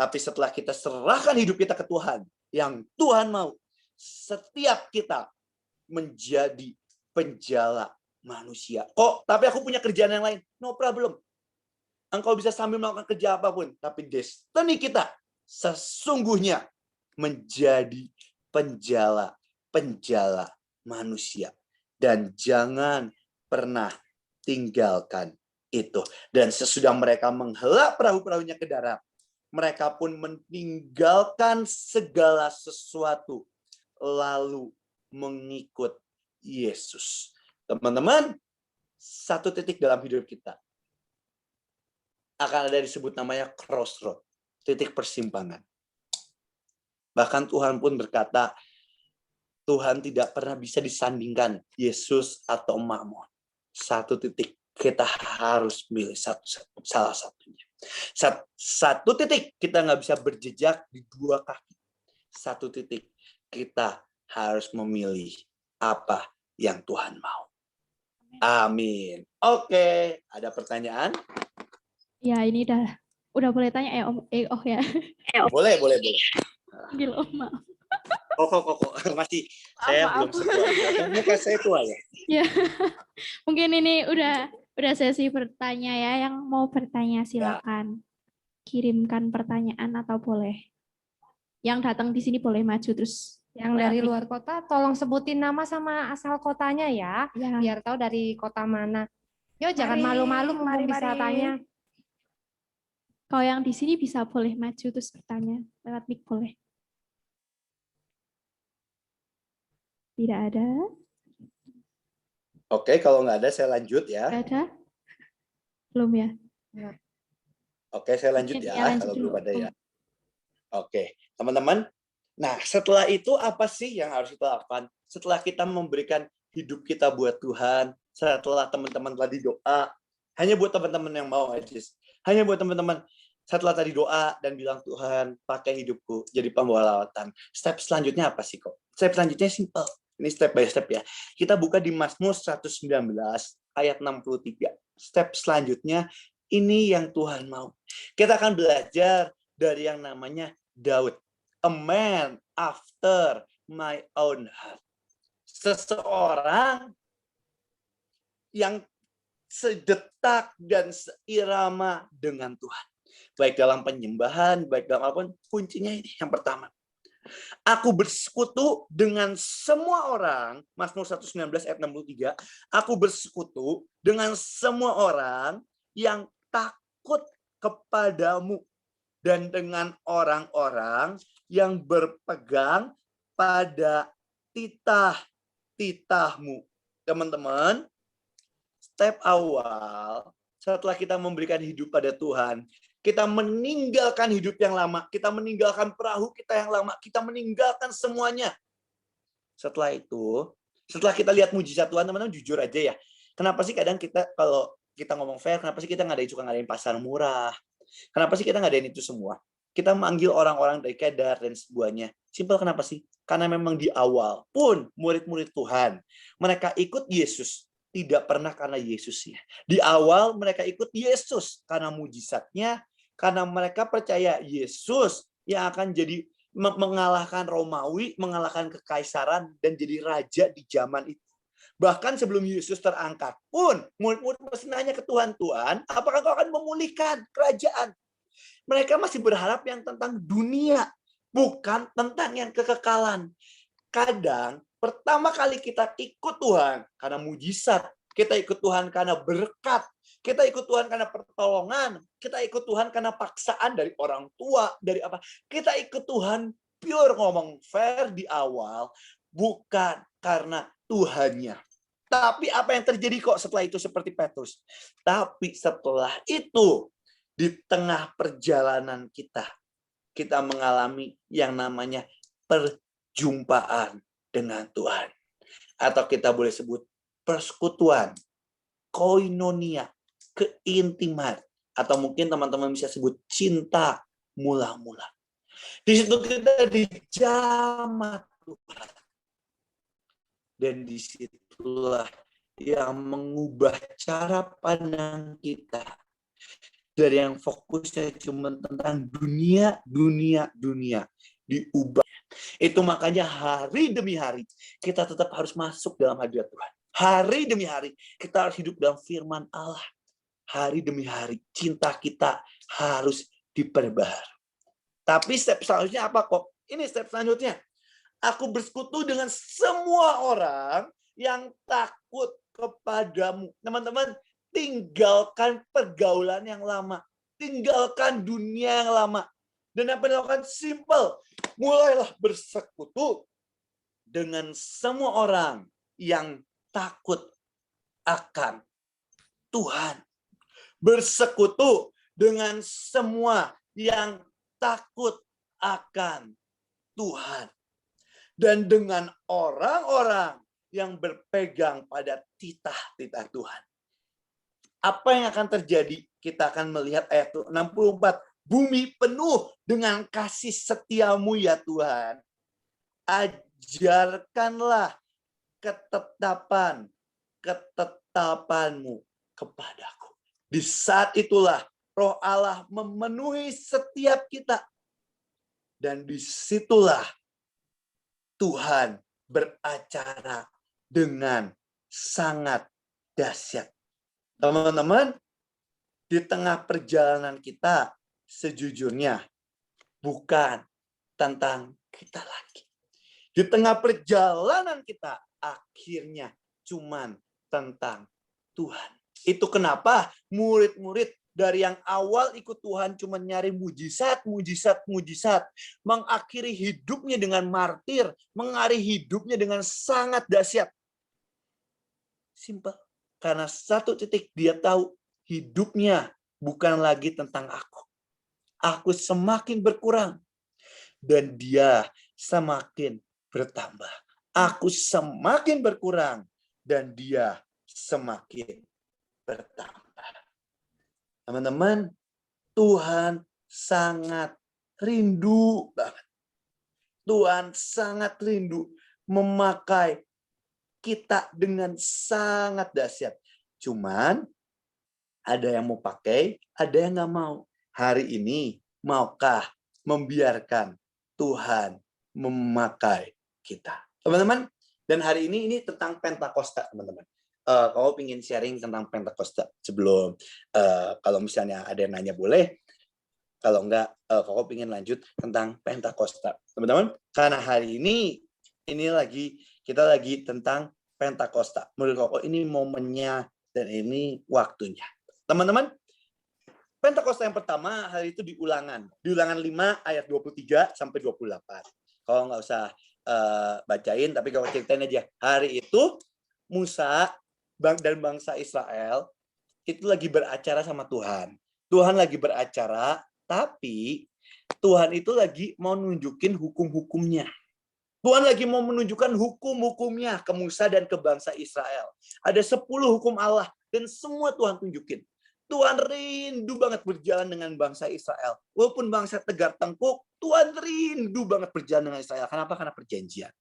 Tapi setelah kita serahkan hidup kita ke Tuhan, yang Tuhan mau, setiap kita menjadi penjala manusia. Kok, tapi aku punya kerjaan yang lain. No problem. Engkau bisa sambil melakukan kerja apapun. Tapi destiny kita sesungguhnya menjadi penjala manusia. Dan jangan pernah tinggalkan itu. Dan sesudah mereka menghela perahu-perahunya ke darat, mereka pun meninggalkan segala sesuatu, lalu mengikut Yesus. Teman-teman, 1 titik dalam hidup kita akan ada disebut namanya crossroad, titik persimpangan. Bahkan Tuhan pun berkata, Tuhan tidak pernah bisa disandingkan Yesus atau Mamon. 1 titik kita harus milih salah satunya. 1 titik kita nggak bisa berjejak di 2 kaki. 1 titik kita harus memilih apa yang Tuhan mau. Amin. Oke, ada pertanyaan? Ya, ini udah boleh tanya ya Om. Oh ya. Boleh. Panggil Om, maaf. Kok. Masih, saya Maaf. belum setua. Muka saya tua ya? Ya. Mungkin ini udah sesi bertanya ya. Yang mau bertanya silakan. Kirimkan pertanyaan atau boleh. Yang datang di sini boleh maju terus. Yang dari luar kota, tolong sebutin nama sama asal kotanya ya, biar tahu dari kota mana. Yuk, jangan malu-malu, mumpung bisa tanya. Kalau yang di sini bisa boleh maju terus bertanya. Lewat mic boleh. Tidak ada? Oke, kalau nggak ada saya lanjut ya. Tidak ada? Belum ya? Oke, saya lanjut Oke, ya, lanjut kalau dulu. belum ada ya. Oke, teman-teman. Nah, setelah itu apa sih yang harus kita lakukan? Setelah kita memberikan hidup kita buat Tuhan, setelah teman-teman tadi doa, hanya buat teman-teman yang mau aja. Hanya buat teman-teman setelah tadi doa dan bilang, Tuhan, pakai hidupku jadi pembawa lawatan. Step selanjutnya apa sih kok? Step selanjutnya simple. Ini step by step ya. Kita buka di Mazmur 119 ayat 63. Step selanjutnya, ini yang Tuhan mau. Kita akan belajar dari yang namanya Daud. A man after my own heart. Seseorang yang sedetak dan seirama dengan Tuhan. Baik dalam penyembahan, baik dalam apapun, kuncinya ini yang pertama. Aku bersekutu dengan semua orang, Mazmur 119 ayat 63, aku bersekutu dengan semua orang yang takut kepadamu dan dengan orang-orang yang berpegang pada titah-titahmu. Teman-teman, step awal setelah kita memberikan hidup pada Tuhan, kita meninggalkan hidup yang lama, kita meninggalkan perahu kita yang lama, kita meninggalkan semuanya. Setelah itu, setelah kita lihat mujizat Tuhan, teman-teman jujur aja ya. Kenapa sih kadang kita kalau kita ngomong fair, kenapa sih kita suka ngadain pasar murah? Kenapa sih kita ngadain itu semua? Kita manggil orang-orang dari Kedar dan sebuahnya. Simpel kenapa sih? Karena memang di awal pun murid-murid Tuhan, mereka ikut Yesus. Tidak pernah karena Yesusnya. Di awal mereka ikut Yesus karena mujizatnya, karena mereka percaya Yesus yang akan jadi mengalahkan Romawi, mengalahkan kekaisaran, dan jadi raja di zaman itu. Bahkan sebelum Yesus terangkat pun, murid-murid masih nanya ke Tuhan, Tuhan, apakah kau akan memulihkan kerajaan? Mereka masih berharap yang tentang dunia, bukan tentang yang kekekalan. Kadang, pertama kali kita ikut Tuhan karena mujizat, kita ikut Tuhan karena berkat, kita ikut Tuhan karena pertolongan, kita ikut Tuhan karena paksaan dari orang tua, dari apa? Kita ikut Tuhan pure ngomong fair di awal, bukan karena Tuhannya. Tapi apa yang terjadi kok setelah itu seperti Petrus? Tapi setelah itu, di tengah perjalanan kita mengalami yang namanya perjumpaan dengan Tuhan. Atau kita boleh sebut persekutuan, koinonia, keintiman. Atau mungkin teman-teman bisa sebut cinta mula-mula. Di situ kita dijamah Tuhan. Dan disitulah yang mengubah cara pandang kita. Dari yang fokusnya cuma tentang dunia, diubah. Itu makanya hari demi hari kita tetap harus masuk dalam hadirat Tuhan. Hari demi hari kita harus hidup dalam firman Allah. Hari demi hari cinta kita harus diperbaharui. Tapi step selanjutnya apa kok? Ini step selanjutnya. Aku bersekutu dengan semua orang yang takut kepadamu. Teman-teman, tinggalkan pergaulan yang lama. Tinggalkan dunia yang lama. Dan apa yang dilakukan? Simple. Mulailah bersekutu dengan semua orang yang takut akan Tuhan. Bersekutu dengan semua yang takut akan Tuhan. Dan dengan orang-orang yang berpegang pada titah-titah Tuhan. Apa yang akan terjadi? Kita akan melihat ayat 64. Bumi penuh dengan kasih setiamu ya Tuhan. Ajarkanlah ketetapan ketetapanmu kepadaku. Di saat itulah Roh Allah memenuhi setiap kita. Dan disitulah Tuhan beracara dengan sangat dahsyat. Teman-teman, di tengah perjalanan kita, sejujurnya bukan tentang kita lagi. Di tengah perjalanan kita, akhirnya cuman tentang Tuhan. Itu kenapa murid-murid dari yang awal ikut Tuhan cuma nyari mujizat, mengakhiri hidupnya dengan martir, mengakhiri hidupnya dengan sangat dahsyat. Simpel. Karena satu titik dia tahu hidupnya bukan lagi tentang aku. Aku semakin berkurang dan dia semakin bertambah. Aku semakin berkurang dan dia semakin bertambah. Teman-teman, Tuhan sangat rindu banget. Tuhan sangat rindu memakai kita dengan sangat dahsyat. Cuman ada yang mau pakai, ada yang nggak mau. Hari ini maukah membiarkan Tuhan memakai kita? Teman-teman, dan hari ini tentang Pentakosta, teman-teman. Kalau ingin sharing tentang Pentakosta sebelum kalau misalnya ada yang nanya boleh. Kalau enggak, kalau ingin lanjut tentang Pentakosta, teman-teman. Karena hari ini kita lagi tentang Pentakosta. Menurut Koko ini momennya dan ini waktunya. Teman-teman, Pentakosta yang pertama hari itu di Ulangan 5 ayat 23 sampai 28. Kalau nggak usah bacain, tapi kalau ceritain aja. Hari itu Musa dan bangsa Israel itu lagi beracara sama Tuhan. Tuhan lagi beracara, tapi Tuhan itu lagi mau nunjukin hukum-hukumnya. Tuhan lagi mau menunjukkan hukum-hukumnya ke Musa dan ke bangsa Israel. Ada 10 hukum Allah dan semua Tuhan tunjukin. Tuhan rindu banget berjalan dengan bangsa Israel. Walaupun bangsa tegar tengkuk, Tuhan rindu banget berjalan dengan Israel. Kenapa? Karena perjanjian.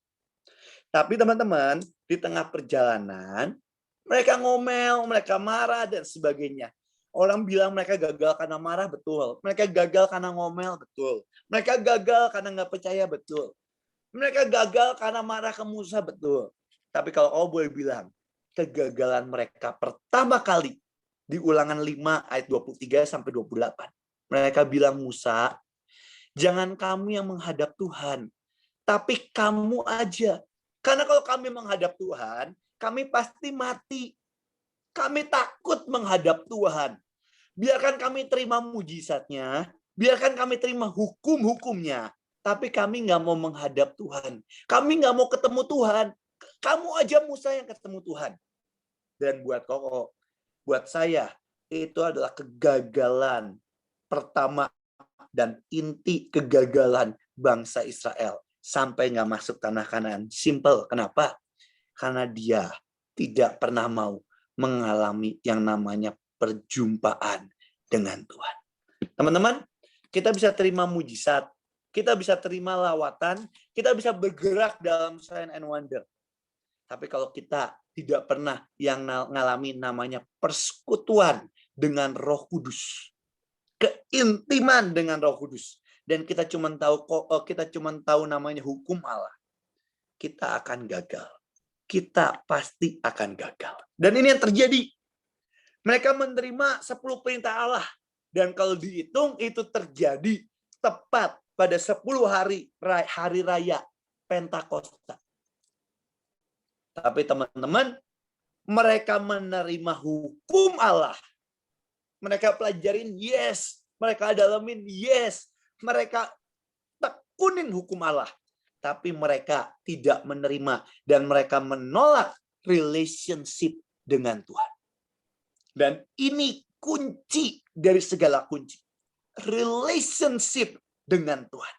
Tapi teman-teman, di tengah perjalanan, mereka ngomel, mereka marah, dan sebagainya. Orang bilang mereka gagal karena marah, betul. Mereka gagal karena ngomel, betul. Mereka gagal karena nggak percaya, betul. Mereka gagal karena marah ke Musa, betul. Tapi kalau kau boleh bilang, kegagalan mereka pertama kali di Ulangan 5 ayat 23 sampai 28. Mereka bilang, Musa, jangan kamu yang menghadap Tuhan, tapi kamu aja. Karena kalau kami menghadap Tuhan, kami pasti mati. Kami takut menghadap Tuhan. Biarkan kami terima mujizatnya, biarkan kami terima hukum-hukumnya, tapi kami nggak mau menghadap Tuhan. Kami nggak mau ketemu Tuhan. Kamu aja Musa yang ketemu Tuhan. Dan buat Koko, buat saya, itu adalah kegagalan pertama dan inti kegagalan bangsa Israel. Sampai nggak masuk tanah Kanaan. Simple. Kenapa? Karena dia tidak pernah mau mengalami yang namanya perjumpaan dengan Tuhan. Teman-teman, kita bisa terima mujizat, kita bisa terima lawatan, kita bisa bergerak dalam sign and wonder. Tapi kalau kita tidak pernah yang ngalami namanya persekutuan dengan Roh Kudus, keintiman dengan Roh Kudus, dan kita cuma tahu namanya hukum Allah, kita akan gagal. Kita pasti akan gagal. Dan ini yang terjadi. Mereka menerima 10 perintah Allah. Dan kalau dihitung, itu terjadi tepat pada 10 hari raya Pentakosta. Tapi teman-teman, mereka menerima hukum Allah. Mereka pelajarin, yes. Mereka dalamin, yes. Mereka tekunin hukum Allah. Tapi mereka tidak menerima dan mereka menolak relationship dengan Tuhan. Dan ini kunci dari segala kunci. Relationship dengan Tuhan.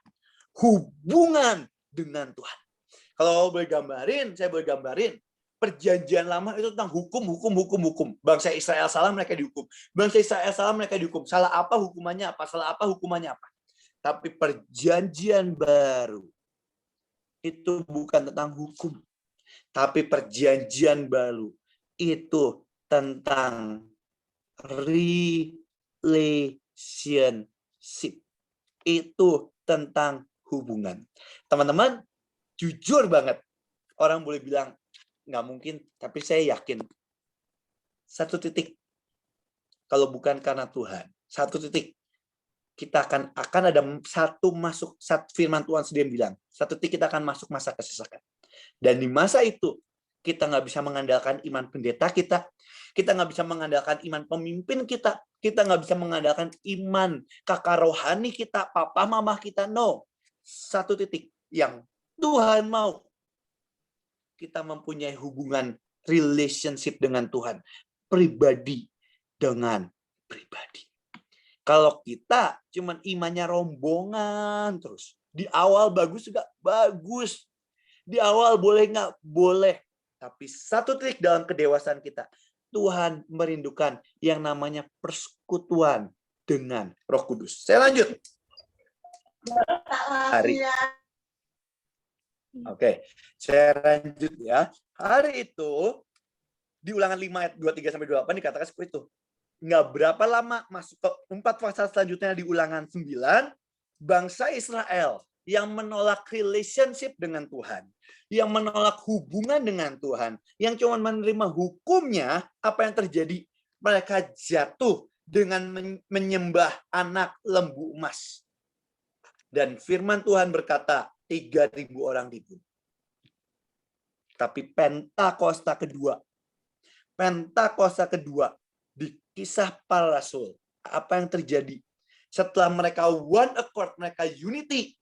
Hubungan dengan Tuhan. Kalau boleh gambarin, saya boleh gambarin. Perjanjian lama itu tentang hukum. Bangsa Israel salah, mereka dihukum. Bangsa Israel salah, mereka dihukum. Salah apa hukumannya apa? Salah apa hukumannya apa? Tapi perjanjian baru itu bukan tentang hukum. Tapi perjanjian baru itu tentang relationship. Itu tentang hubungan. Teman-teman, jujur banget. Orang boleh bilang, nggak mungkin, tapi saya yakin. Satu titik, kalau bukan karena Tuhan, satu titik, kita akan ada firman Tuhan sendiri bilang, satu titik kita akan masuk masa kesesakan. Dan di masa itu, kita nggak bisa mengandalkan iman pendeta kita nggak bisa mengandalkan iman pemimpin kita nggak bisa mengandalkan iman kakak rohani kita, papa mama kita, no. Satu titik yang Tuhan mau, kita mempunyai hubungan relationship dengan Tuhan, pribadi dengan pribadi. Kalau kita cuman imannya rombongan terus, di awal bagus juga bagus, di awal boleh nggak boleh, tapi satu titik dalam kedewasaan kita, Tuhan merindukan yang namanya persekutuan dengan Roh Kudus. Saya lanjut. Oke, saya lanjut ya. Hari itu di Ulangan 5 ayat 23-28 dikatakan seperti itu. Nggak berapa lama masuk ke 4 pasal selanjutnya di Ulangan 9, bangsa Israel yang menolak relationship dengan Tuhan, yang menolak hubungan dengan Tuhan, yang cuma menerima hukumnya, apa yang terjadi? Mereka jatuh dengan menyembah anak lembu emas. Dan firman Tuhan berkata, 3.000 orang dibunuh. Tapi Pentakosta kedua di Kisah Para Rasul, apa yang terjadi? Setelah mereka one accord, mereka unity,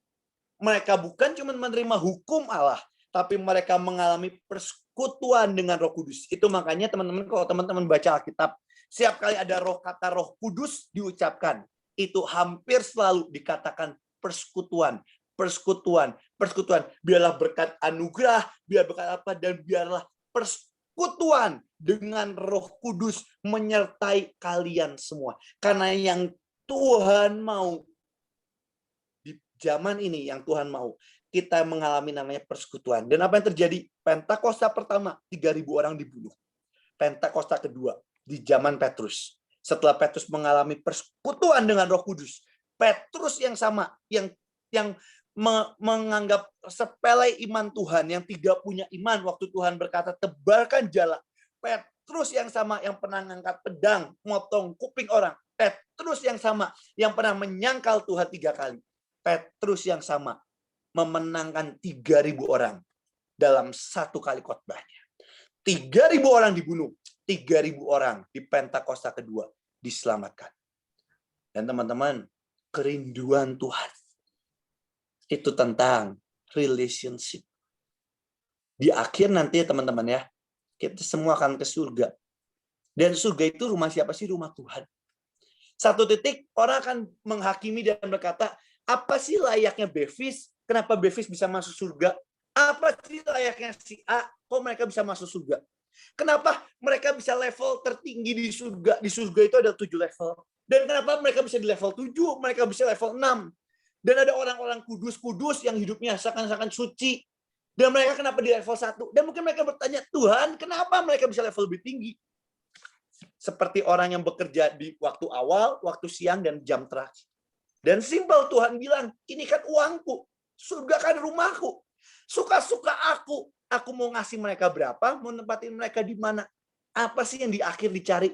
mereka bukan cuma menerima hukum Allah, tapi mereka mengalami persekutuan dengan Roh Kudus. Itu makanya teman-teman, kalau teman-teman baca Alkitab, setiap kali ada kata Roh Kudus diucapkan, itu hampir selalu dikatakan persekutuan. Biarlah berkat anugerah, biar berkat apa, dan biarlah persekutuan dengan Roh Kudus menyertai kalian semua. Karena yang Tuhan mau di zaman ini, yang Tuhan mau, kita mengalami namanya persekutuan. Dan apa yang terjadi? Pentakosta pertama, 3.000 orang dibunuh. Pentakosta kedua, di zaman Petrus. Setelah Petrus mengalami persekutuan dengan Roh Kudus, Petrus yang sama, yang menganggap sepele iman Tuhan, yang tidak punya iman waktu Tuhan berkata tebarkan jala. Petrus yang sama yang pernah mengangkat pedang, motong kuping orang. Petrus yang sama yang pernah menyangkal Tuhan 3 kali. Petrus yang sama memenangkan 3.000 orang dalam 1 kali khotbahnya. 3.000 orang dibunuh, 3.000 orang di Pentakosta kedua diselamatkan. Dan teman-teman, kerinduan Tuhan itu tentang relationship. Di akhir nanti teman-teman ya, kita semua akan ke surga. Dan surga itu rumah siapa sih? Rumah Tuhan. Satu titik orang akan menghakimi dan berkata, apa sih layaknya Bevis? Kenapa Bevis bisa masuk surga? Apa sih layaknya si A? Kok mereka bisa masuk surga? Kenapa mereka bisa level tertinggi di surga? Di surga itu ada 7 level. Dan kenapa mereka bisa di level 7? Mereka bisa level 6. Dan ada orang-orang kudus-kudus yang hidupnya seakan-akan suci. Dan mereka kenapa di level 1? Dan mungkin mereka bertanya, Tuhan, kenapa mereka bisa level lebih tinggi? Seperti orang yang bekerja di waktu awal, waktu siang, dan jam terakhir. Dan simpel Tuhan bilang, ini kan uangku. Surga kan rumahku. Suka-suka aku. Aku mau ngasih mereka berapa, mau nempatin mereka di mana. Apa sih yang di akhir dicari?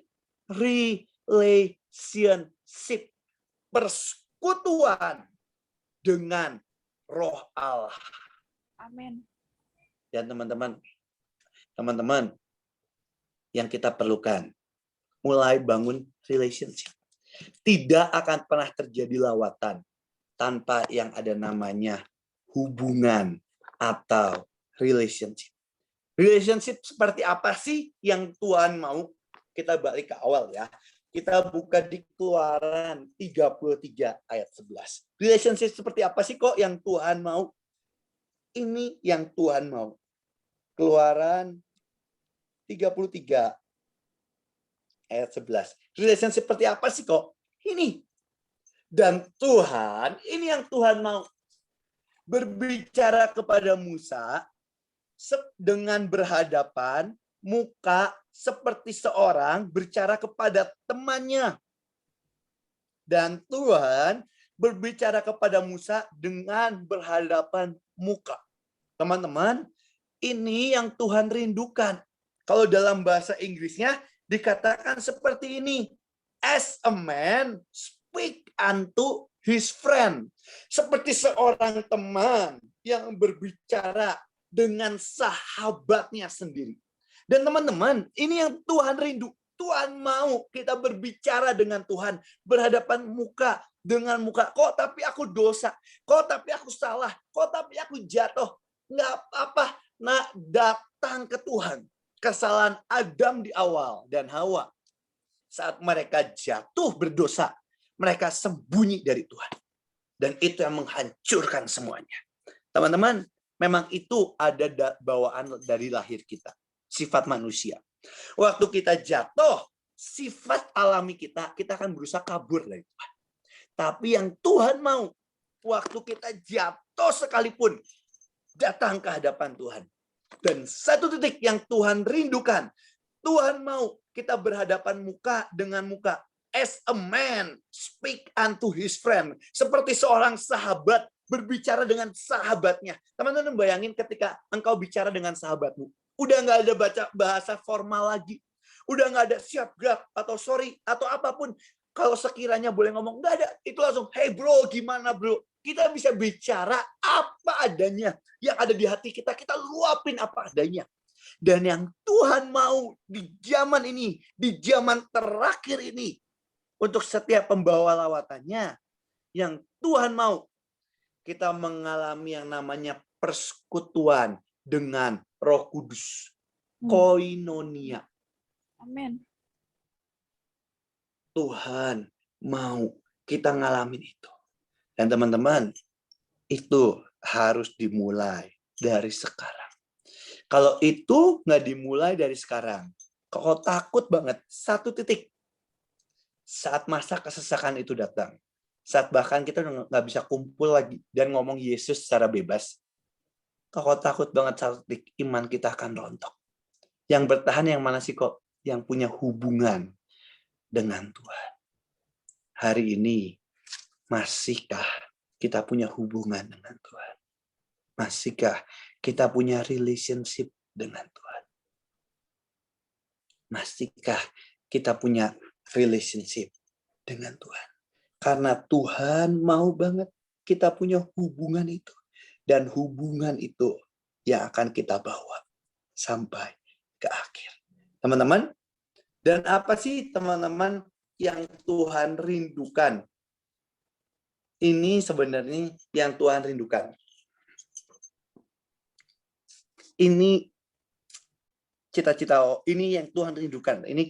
Relationship. Persekutuan dengan Roh Allah. Amin. Dan teman-teman yang kita perlukan, mulai bangun relationship. Tidak akan pernah terjadi lawatan tanpa yang ada namanya hubungan atau relationship. Relationship seperti apa sih yang Tuhan mau? Kita balik ke awal ya. Kita buka di Keluaran 33 ayat 11. Relationship seperti apa sih kok yang Tuhan mau? Ini yang Tuhan mau. Keluaran 33 ayat 11. Relationship seperti apa sih kok? Ini. Dan Tuhan, ini yang Tuhan mau. Berbicara kepada Musa dengan berhadapan muka seperti seorang berbicara kepada temannya. Dan Tuhan berbicara kepada Musa dengan berhadapan muka. Teman-teman, ini yang Tuhan rindukan. Kalau dalam bahasa Inggrisnya dikatakan seperti ini. As a man speak unto his friend. Seperti seorang teman yang berbicara dengan sahabatnya sendiri. Dan teman-teman, ini yang Tuhan rindu. Tuhan mau kita berbicara dengan Tuhan. Berhadapan muka dengan muka. Kok tapi aku dosa? Kok tapi aku salah? Kok tapi aku jatuh? Nggak apa-apa. Nah, datang ke Tuhan. Kesalahan Adam di awal dan Hawa. Saat mereka jatuh berdosa, mereka sembunyi dari Tuhan. Dan itu yang menghancurkan semuanya. Teman-teman, memang itu ada bawaan dari lahir kita. Sifat manusia. Waktu kita jatuh, sifat alami kita akan berusaha kabur dari Tuhan. Tapi yang Tuhan mau, waktu kita jatuh sekalipun, datang ke hadapan Tuhan. Dan satu titik yang Tuhan rindukan, Tuhan mau kita berhadapan muka dengan muka. As a man speak unto his friend. Seperti seorang sahabat berbicara dengan sahabatnya. Teman-teman bayangin ketika engkau bicara dengan sahabatmu. Udah nggak ada baca bahasa formal lagi. Udah nggak ada siap gerak atau sorry atau apapun. Kalau sekiranya boleh ngomong, nggak ada. Itu langsung, hey bro, gimana bro? Kita bisa bicara apa adanya. Yang ada di hati kita, kita luapin apa adanya. Dan yang Tuhan mau di zaman ini, di zaman terakhir ini, untuk setiap pembawa lawatannya, yang Tuhan mau, kita mengalami yang namanya persekutuan dengan Roh Kudus. Koinonia. Amin. Tuhan mau kita ngalamin itu. Dan teman-teman, itu harus dimulai dari sekarang. Kalau itu nggak dimulai dari sekarang, kok takut banget, satu titik. Saat masa kesesakan itu datang, saat bahkan kita nggak bisa kumpul lagi dan ngomong Yesus secara bebas, kok takut banget satu titik, iman kita akan rontok. Yang bertahan yang mana sih kok? Yang punya hubungan dengan Tuhan. Hari ini, masihkah kita punya hubungan dengan Tuhan? Masihkah kita punya relationship dengan Tuhan? Masihkah kita punya relationship dengan Tuhan? Karena Tuhan mau banget kita punya hubungan itu. Dan hubungan itu yang akan kita bawa sampai ke akhir. Teman-teman, dan apa sih teman-teman yang Tuhan rindukan? Ini sebenarnya yang Tuhan rindukan. Ini cita-cita, ini yang Tuhan rindukan. Ini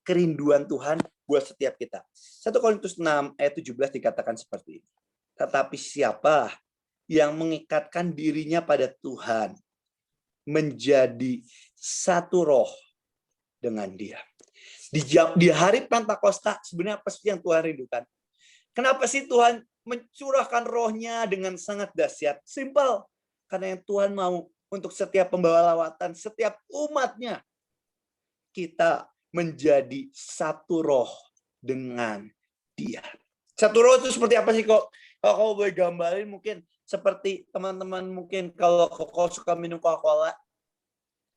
kerinduan Tuhan buat setiap kita. 1 Korintus 6 ayat 17 dikatakan seperti ini. Tetapi siapa yang mengikatkan dirinya pada Tuhan, menjadi satu roh dengan Dia. Di hari Pentakosta, sebenarnya apa sih yang Tuhan rindukan? Kenapa sih Tuhan mencurahkan rohnya dengan sangat dahsyat? Simpel. Karena yang Tuhan mau untuk setiap pembawa lawatan, setiap umatnya, kita menjadi satu roh dengan Dia. Satu roh itu seperti apa sih kok? Kalau kamu boleh gambarin mungkin seperti teman-teman mungkin kalau kau suka minum Coca-Cola.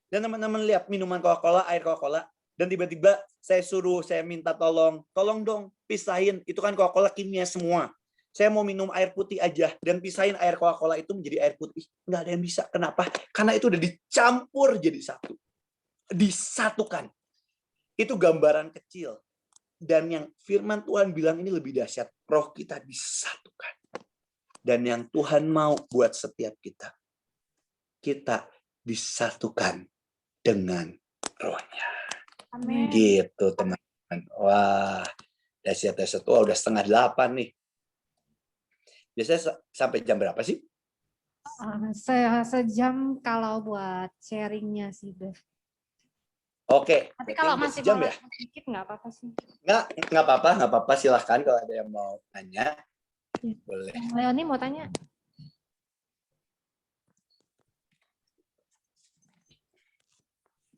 Dan teman-teman lihat minuman Coca-Cola, air Coca-Cola. Dan tiba-tiba saya minta tolong dong pisahin. Itu kan Coca-Cola kimia semua. Saya mau minum air putih aja dan pisahin air Coca-Cola itu menjadi air putih. Nggak ada yang bisa. Kenapa? Karena itu udah dicampur jadi satu. Disatukan. Itu gambaran kecil. Dan yang firman Tuhan bilang ini lebih dahsyat. Roh kita disatukan. Dan yang Tuhan mau buat setiap kita. Kita disatukan dengan rohnya. Amin. Gitu teman-teman. Wah, dahsyat. Wah, udah 7:30 nih. Biasanya sampai jam berapa sih? Sejam kalau buat sharingnya sih, Beb. Oke. Tapi kalau masih jam boleh ya? sedikit nggak apa-apa sih. Nggak apa-apa. Silahkan kalau ada yang mau tanya. Ya. Boleh. Leoni mau tanya?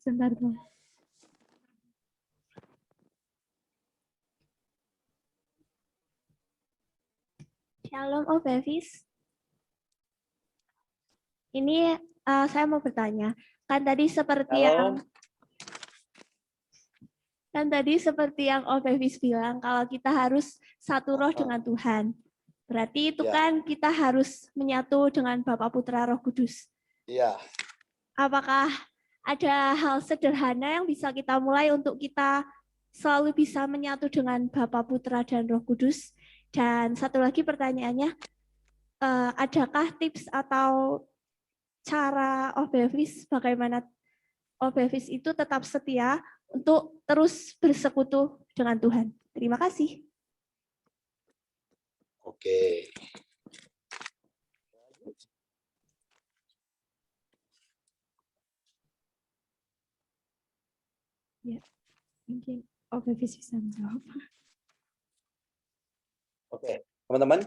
Sebentar tuh. Shalom, Om Bevis. Ini saya mau bertanya. Kan tadi seperti yang Om Bevis bilang, kalau kita harus satu roh dengan Tuhan. Berarti itu kan kita harus menyatu dengan Bapa, Putra, Roh Kudus. Iya. Apakah ada hal sederhana yang bisa kita mulai untuk kita selalu bisa menyatu dengan Bapa, Putra, dan Roh Kudus? Dan satu lagi pertanyaannya, adakah tips atau cara Om Bevis bagaimana Om Bevis itu tetap setia untuk terus bersekutu dengan Tuhan? Terima kasih. Oke. Ya, mungkin Om Bevis bisa menjawab. Oke, teman-teman,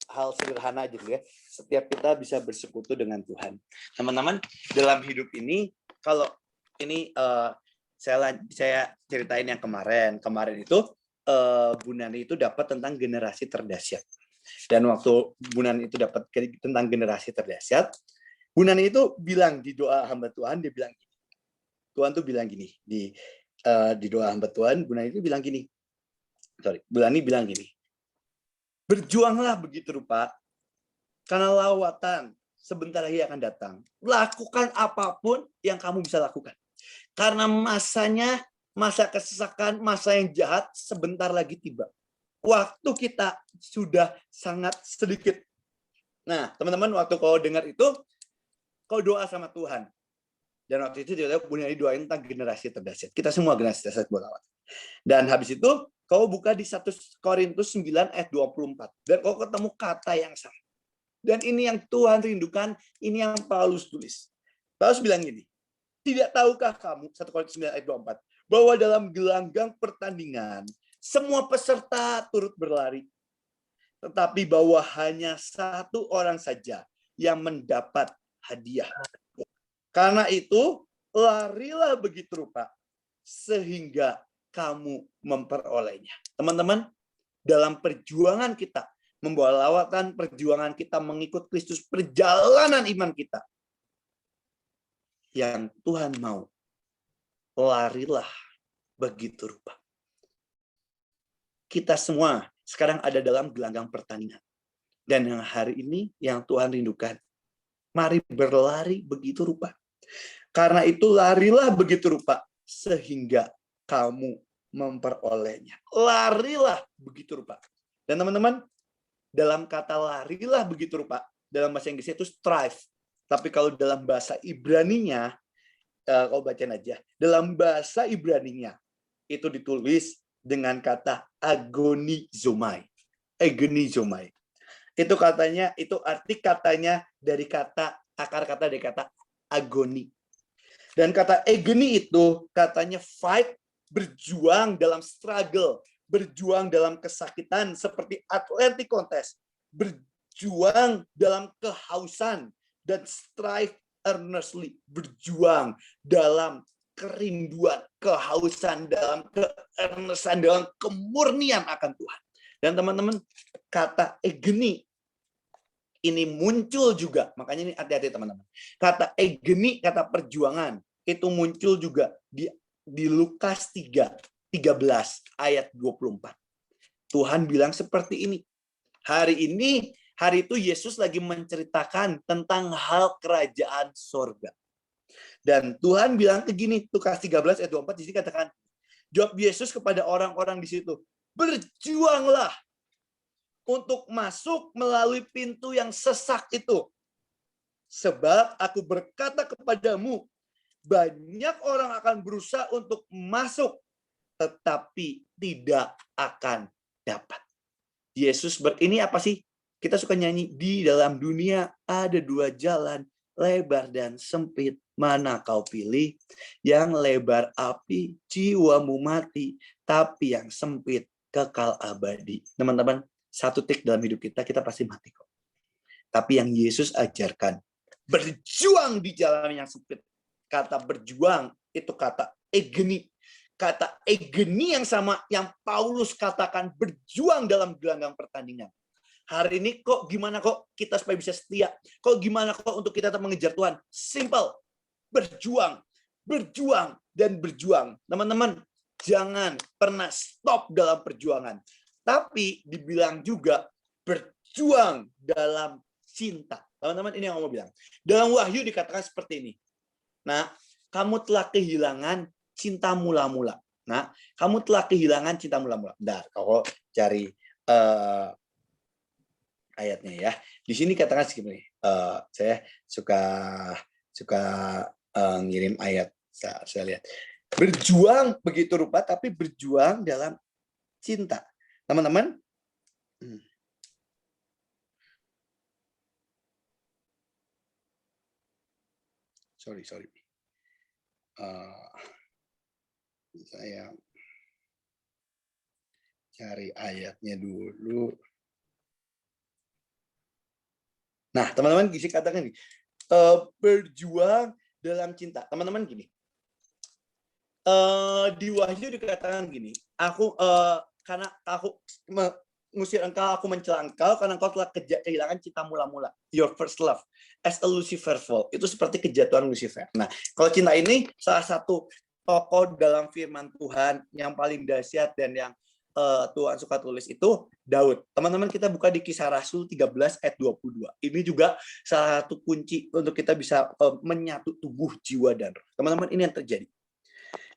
hal sederhana aja dulu ya. Setiap kita bisa bersekutu dengan Tuhan. Teman-teman, dalam hidup ini, kalau ini saya ceritain yang kemarin. Kemarin itu Bu Nani itu dapat tentang generasi terdahsyat. Dan waktu Bu Nani itu dapat tentang generasi terdahsyat, Bu Nani itu bilang di doa hamba Tuhan, dia bilang gini. Tuhan tuh bilang gini di doa hamba Tuhan, Bu Nani itu bilang gini. Bu Nani bilang gini. Berjuanglah begitu rupa, karena lawatan sebentar lagi akan datang. Lakukan apapun yang kamu bisa lakukan. Karena masanya, masa kesesakan, masa yang jahat sebentar lagi tiba. Waktu kita sudah sangat sedikit. Nah, teman-teman, waktu kau dengar itu, kau doa sama Tuhan. Dan waktu itu dia punya doain tentang generasi terdahsyat. Kita semua generasi terdahsyat buat lawat. Dan habis itu, kau buka di 1 Korintus 9 ayat 24. Dan kau ketemu kata yang sama. Dan ini yang Tuhan rindukan, ini yang Paulus tulis. Paulus bilang gini, tidak tahukah kamu, 1 Korintus 9 ayat 24, bahwa dalam gelanggang pertandingan, semua peserta turut berlari. Tetapi bahwa hanya satu orang saja yang mendapat hadiah. Karena itu, larilah begitu rupa, sehingga kamu memperolehnya. Teman-teman, dalam perjuangan kita, membawa lawatan perjuangan kita mengikut Kristus, perjalanan iman kita, yang Tuhan mau, larilah begitu rupa. Kita semua sekarang ada dalam gelanggang pertandingan. Dan yang hari ini yang Tuhan rindukan, mari berlari begitu rupa. Karena itu larilah begitu rupa, sehingga kamu memperolehnya. Larilah begitu rupa. Dan teman-teman, dalam kata larilah begitu rupa, dalam bahasa Inggrisnya itu strive. Tapi kalau dalam bahasa Ibraninya, kau bacain aja. Dalam bahasa Ibraninya, itu ditulis dengan kata agonizomai. Agonizomai. Itu katanya, itu arti katanya dari kata, akar kata dari kata agoni. Dan kata agony itu katanya fight, berjuang dalam struggle, berjuang dalam kesakitan seperti athletic contest, berjuang dalam kehausan, dan strive earnestly, berjuang dalam kerinduan, kehausan, dalam keearnestan, dalam kemurnian akan Tuhan. Dan teman-teman, kata agony ini muncul juga, makanya ini hati-hati teman-teman. Kata agony, kata perjuangan, itu muncul juga di Lukas 13 ayat 24. Tuhan bilang seperti ini. Hari itu Yesus lagi menceritakan tentang hal kerajaan sorga. Dan Tuhan bilang begini, Lukas 13 ayat 24, di sini katakan, jawab Yesus kepada orang-orang di situ, berjuanglah untuk masuk melalui pintu yang sesak itu. Sebab aku berkata kepadamu, banyak orang akan berusaha untuk masuk, tetapi tidak akan dapat. Yesus ini apa sih? Kita suka nyanyi, di dalam dunia ada dua jalan, lebar dan sempit. Mana kau pilih? Yang lebar api, jiwamu mati. Tapi yang sempit, kekal abadi. Teman-teman, satu tik dalam hidup kita pasti mati kok. Tapi yang Yesus ajarkan, berjuang di jalan yang sempit. Kata berjuang itu kata egeni. Kata egeni yang sama yang Paulus katakan berjuang dalam gelanggang pertandingan. Hari ini kok gimana kok kita supaya bisa setia? Kok gimana kok untuk kita tetap mengejar Tuhan? Simple. Berjuang. Berjuang dan berjuang. Teman-teman, jangan pernah stop dalam perjuangan. Tapi dibilang juga berjuang dalam cinta. Teman-teman, ini yang mau bilang. Dalam Wahyu dikatakan seperti ini. Nah, kamu telah kehilangan cinta mula-mula. Nah, kamu telah kehilangan cinta mula-mula. Bentar, kalau cari ayatnya ya. Di sini katakan segini. Saya suka ngirim ayat. Saya lihat. Berjuang begitu rupa, tapi berjuang dalam cinta. Teman-teman. Sorry. Saya cari ayatnya dulu. Nah, teman-teman, Gisi katakan gini, berjuang dalam cinta. Teman-teman gini, di Wahyu dikatakan gini, karena aku mengusir engkau, aku mencela engkau, karena engkau telah kehilangan cinta mula-mula. Your first love, as a Lucifer fall. Itu seperti kejatuhan Lucifer. Nah, kalau cinta ini salah satu tokoh dalam firman Tuhan yang paling dahsyat dan yang Tuhan suka tulis itu Daud. Teman-teman, kita buka di Kisah Rasul 13 ayat 22. Ini juga salah satu kunci untuk kita bisa menyatu tubuh, jiwa, dan roh. Teman-teman, ini yang terjadi.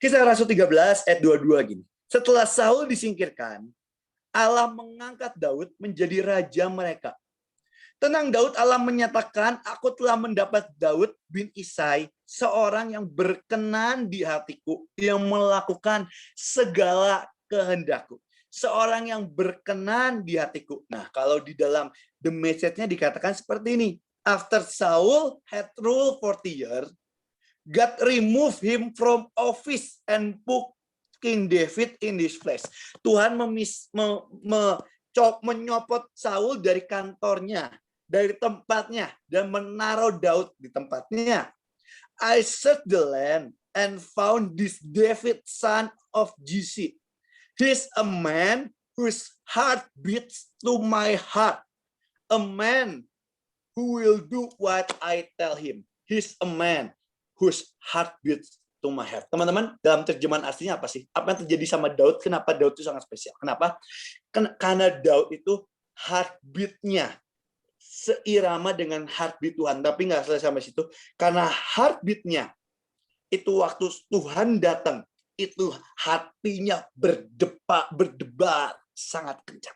Kisah Rasul 13 ayat 22 gini. Setelah Saul disingkirkan, Allah mengangkat Daud menjadi raja mereka. Tenang Daud, Allah menyatakan, aku telah mendapat Daud bin Isai, seorang yang berkenan di hatiku, yang melakukan segala kehendakku. Seorang yang berkenan di hatiku. Nah, kalau di dalam the message-nya dikatakan seperti ini. After Saul had ruled 40 years, God removed him from office and put King David in his place. Tuhan menyopot Saul dari kantornya, dari tempatnya, dan menaruh Daud di tempatnya. I searched the land and found this David, son of Jesse. He's a man whose heart beats to my heart. A man who will do what I tell him. He's a man whose heart beats to my heart. Teman-teman, dalam terjemahan aslinya apa sih? Apa yang terjadi sama Daud? Kenapa Daud itu sangat spesial? Kenapa? Karena Daud itu heartbeat-nya seirama dengan heartbeat Tuhan. Tapi nggak selesai sampai situ. Karena heartbeat-nya itu waktu Tuhan datang, itu hatinya berdebar sangat kencang.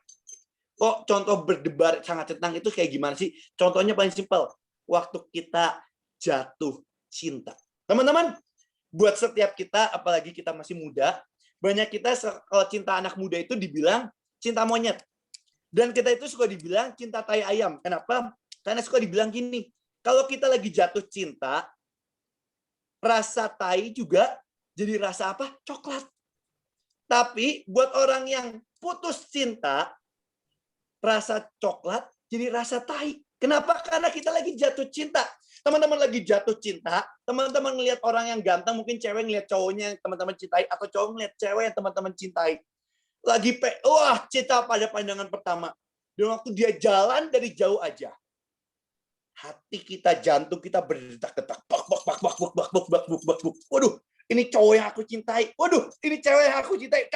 Kok contoh berdebar sangat kencang itu kayak gimana sih? Contohnya paling simpel. Waktu kita jatuh cinta. Teman-teman, buat setiap kita, apalagi kita masih muda, banyak kita kalau cinta anak muda itu dibilang cinta monyet. Dan kita itu suka dibilang cinta tai ayam. Kenapa? Karena suka dibilang gini, kalau kita lagi jatuh cinta, rasa tai juga jadi rasa apa? Coklat. Tapi buat orang yang putus cinta, rasa coklat jadi rasa tai. Kenapa? Karena kita lagi jatuh cinta. Teman-teman lagi jatuh cinta, teman-teman ngelihat orang yang ganteng, mungkin cewek ngelihat cowoknya yang teman-teman cintai, atau cowok ngelihat cewek yang teman-teman cintai. Lagi wah, cinta pada pandangan pertama. Dan waktu dia jalan dari jauh aja, hati kita, jantung kita berdetak-detak. Waduh, ini cowok yang aku cintai. Waduh, ini cewek yang aku cintai.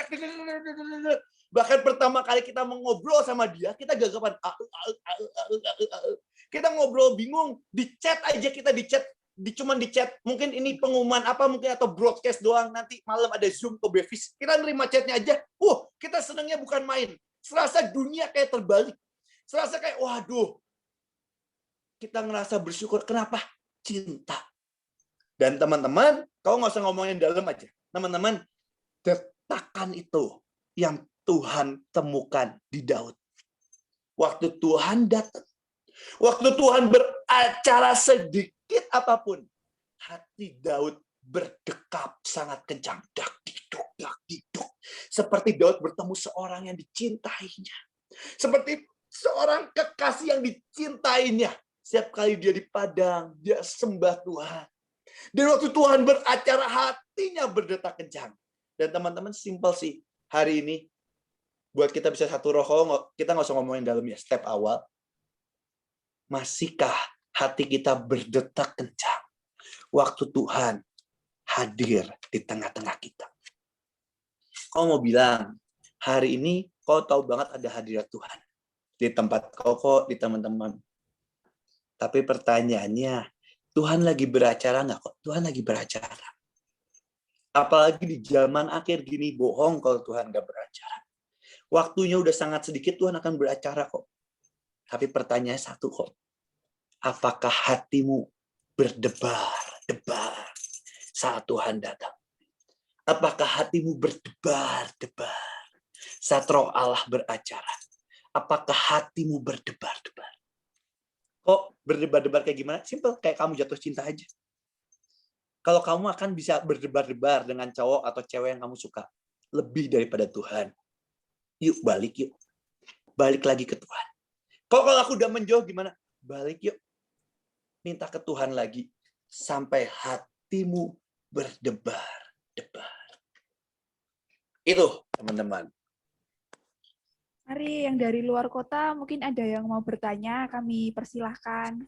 Bahkan pertama kali kita mengobrol sama dia, kita gagapan. Kita ngobrol bingung. Di chat aja kita cuman di chat. Mungkin ini pengumuman apa mungkin atau broadcast doang. Nanti malam ada Zoom atau Bevis. Kita nerima chatnya aja. Kita senangnya bukan main. Serasa dunia kayak terbalik. Serasa kayak, waduh. Kita ngerasa bersyukur. Kenapa? Cinta. Dan teman-teman, kau nggak usah ngomongin dalam aja. Teman-teman, detakan itu yang Tuhan temukan di Daud. Waktu Tuhan datang. Waktu Tuhan beracara sedikit apapun. Hati Daud berdekap sangat kencang. Dak-diduk, dak-diduk. Seperti Daud bertemu seorang yang dicintainya. Seperti seorang kekasih yang dicintainya. Setiap kali dia di padang, dia sembah Tuhan. Dan waktu Tuhan beracara, hatinya berdetak kencang. Dan teman-teman, simpel sih. Hari ini, buat kita bisa satu roh, kita nggak usah ngomongin dalam ya, step awal. Masihkah hati kita berdetak kencang waktu Tuhan hadir di tengah-tengah kita? Kau mau bilang, hari ini kau tahu banget ada hadirat Tuhan di tempat kau, di teman-teman. Tapi pertanyaannya, Tuhan lagi beracara nggak kok? Tuhan lagi beracara. Apalagi di zaman akhir gini, bohong kalau Tuhan nggak beracara. Waktunya udah sangat sedikit, Tuhan akan beracara kok. Tapi pertanyaannya satu kok. Apakah hatimu berdebar-debar saat Tuhan datang? Apakah hatimu berdebar-debar saat Roh Allah beracara? Apakah hatimu berdebar-debar? Kok berdebar-debar kayak gimana? Simple, kayak kamu jatuh cinta aja. Kalau kamu akan bisa berdebar-debar dengan cowok atau cewek yang kamu suka, lebih daripada Tuhan. Yuk, balik yuk. Balik lagi ke Tuhan. Kalau aku udah menjauh gimana? Balik yuk. Minta ke Tuhan lagi. Sampai hatimu berdebar-debar. Itu, teman-teman. Mari yang dari luar kota mungkin ada yang mau bertanya, kami persilahkan.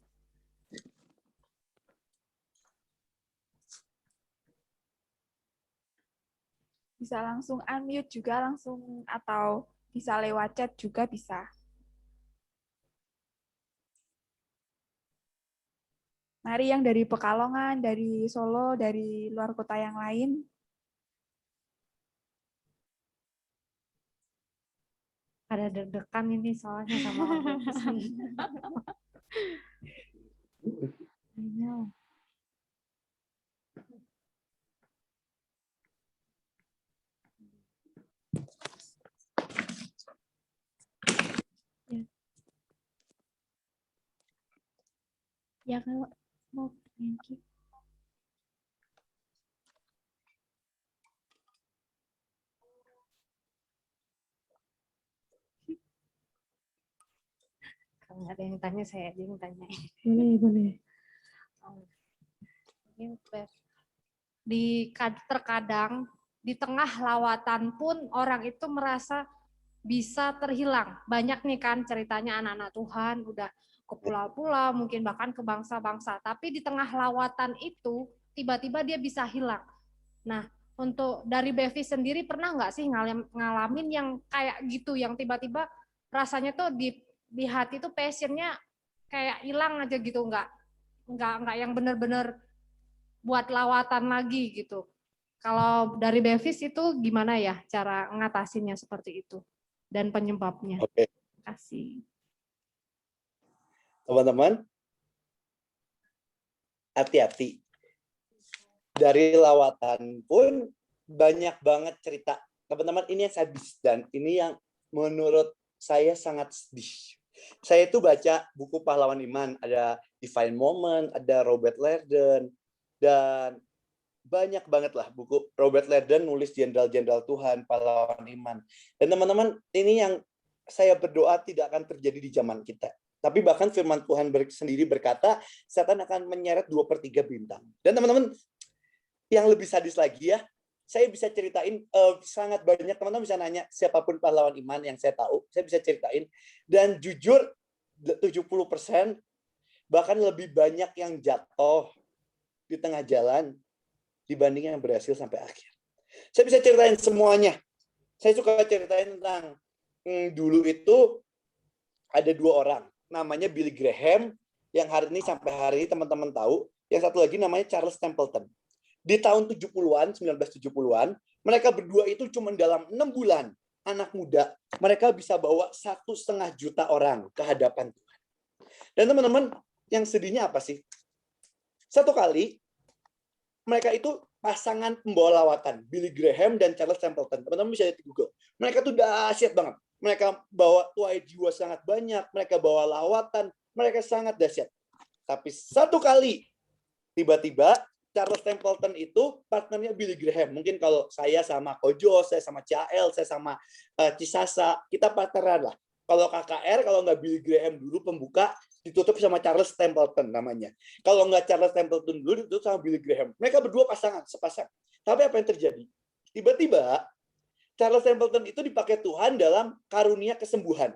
Bisa langsung unmute juga langsung atau bisa lewat chat juga bisa. Mari yang dari Pekalongan, dari Solo, dari luar kota yang lain. Ada deg-degan ini soalnya sama Ayo. Ya kalau mau thank you. Kalau nggak ada yang tanya, saya aja yang tanya. Boleh. Terkadang di tengah lawatan pun orang itu merasa bisa terhilang. Banyak nih kan ceritanya anak-anak Tuhan udah ke pulau-pulau, mungkin bahkan ke bangsa-bangsa. Tapi di tengah lawatan itu tiba-tiba dia bisa hilang. Nah, untuk dari Bevi sendiri pernah nggak sih ngalamin yang kayak gitu, yang tiba-tiba rasanya tuh di hati tuh passionnya kayak hilang aja gitu, nggak yang benar-benar buat lawatan lagi gitu. Kalau dari Bevis itu gimana ya cara ngatasinnya seperti itu dan penyebabnya? Oke. Kasih. Teman-teman, hati-hati. Dari lawatan pun banyak banget cerita. Teman-teman, ini yang sadis dan ini yang menurut saya sangat sedih. Saya itu baca buku Pahlawan Iman, ada Divine Moment, ada Robert Liardon, dan banyak banget lah buku Robert Liardon nulis Jenderal-Jenderal Tuhan, Pahlawan Iman. Dan teman-teman, ini yang saya berdoa tidak akan terjadi di zaman kita. Tapi bahkan firman Tuhan sendiri berkata, setan akan menyeret 2/3 bintang. Dan teman-teman, yang lebih sadis lagi ya, saya bisa ceritain sangat banyak, teman-teman bisa nanya siapapun pahlawan iman yang saya tahu, saya bisa ceritain. Dan jujur, 70% bahkan lebih banyak yang jatuh di tengah jalan dibanding yang berhasil sampai akhir. Saya bisa ceritain semuanya. Saya suka ceritain tentang dulu itu ada 2 orang, namanya Billy Graham, yang hari ini sampai hari ini teman-teman tahu, yang satu lagi namanya Charles Templeton. Di tahun 70-an, 1970-an, mereka berdua itu cuma dalam 6 bulan, anak muda, mereka bisa bawa 1,5 juta orang ke hadapan Tuhan. Dan teman-teman, yang sedihnya apa sih? Satu kali, mereka itu pasangan pembawa lawatan, Billy Graham dan Charles Templeton. Teman-teman bisa lihat di Google. Mereka tuh dahsyat banget. Mereka bawa tuai jiwa sangat banyak, mereka bawa lawatan, mereka sangat dahsyat. Tapi satu kali, tiba-tiba Charles Templeton itu partnernya Billy Graham. Mungkin kalau saya sama Kojo, saya sama CAL, saya sama Cisasa, kita partneran lah. Kalau KKR, kalau nggak Billy Graham dulu pembuka, di ditutup sama Charles Templeton namanya. Kalau nggak Charles Templeton dulu, ditutup sama Billy Graham. Mereka berdua sepasang. Tapi apa yang terjadi? Tiba-tiba Charles Templeton itu dipakai Tuhan dalam karunia kesembuhan.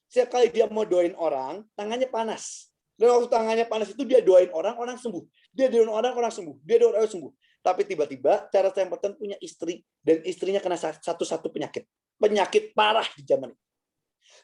Setiap kali dia mau doain orang, tangannya panas. Dan waktu tangannya panas itu dia doain orang, orang sembuh. Dia doain orang, orang sembuh. Dia doain orang sembuh. Tapi tiba-tiba Charles Templeton punya istri, dan istrinya kena satu-satu penyakit. Penyakit parah di zaman itu.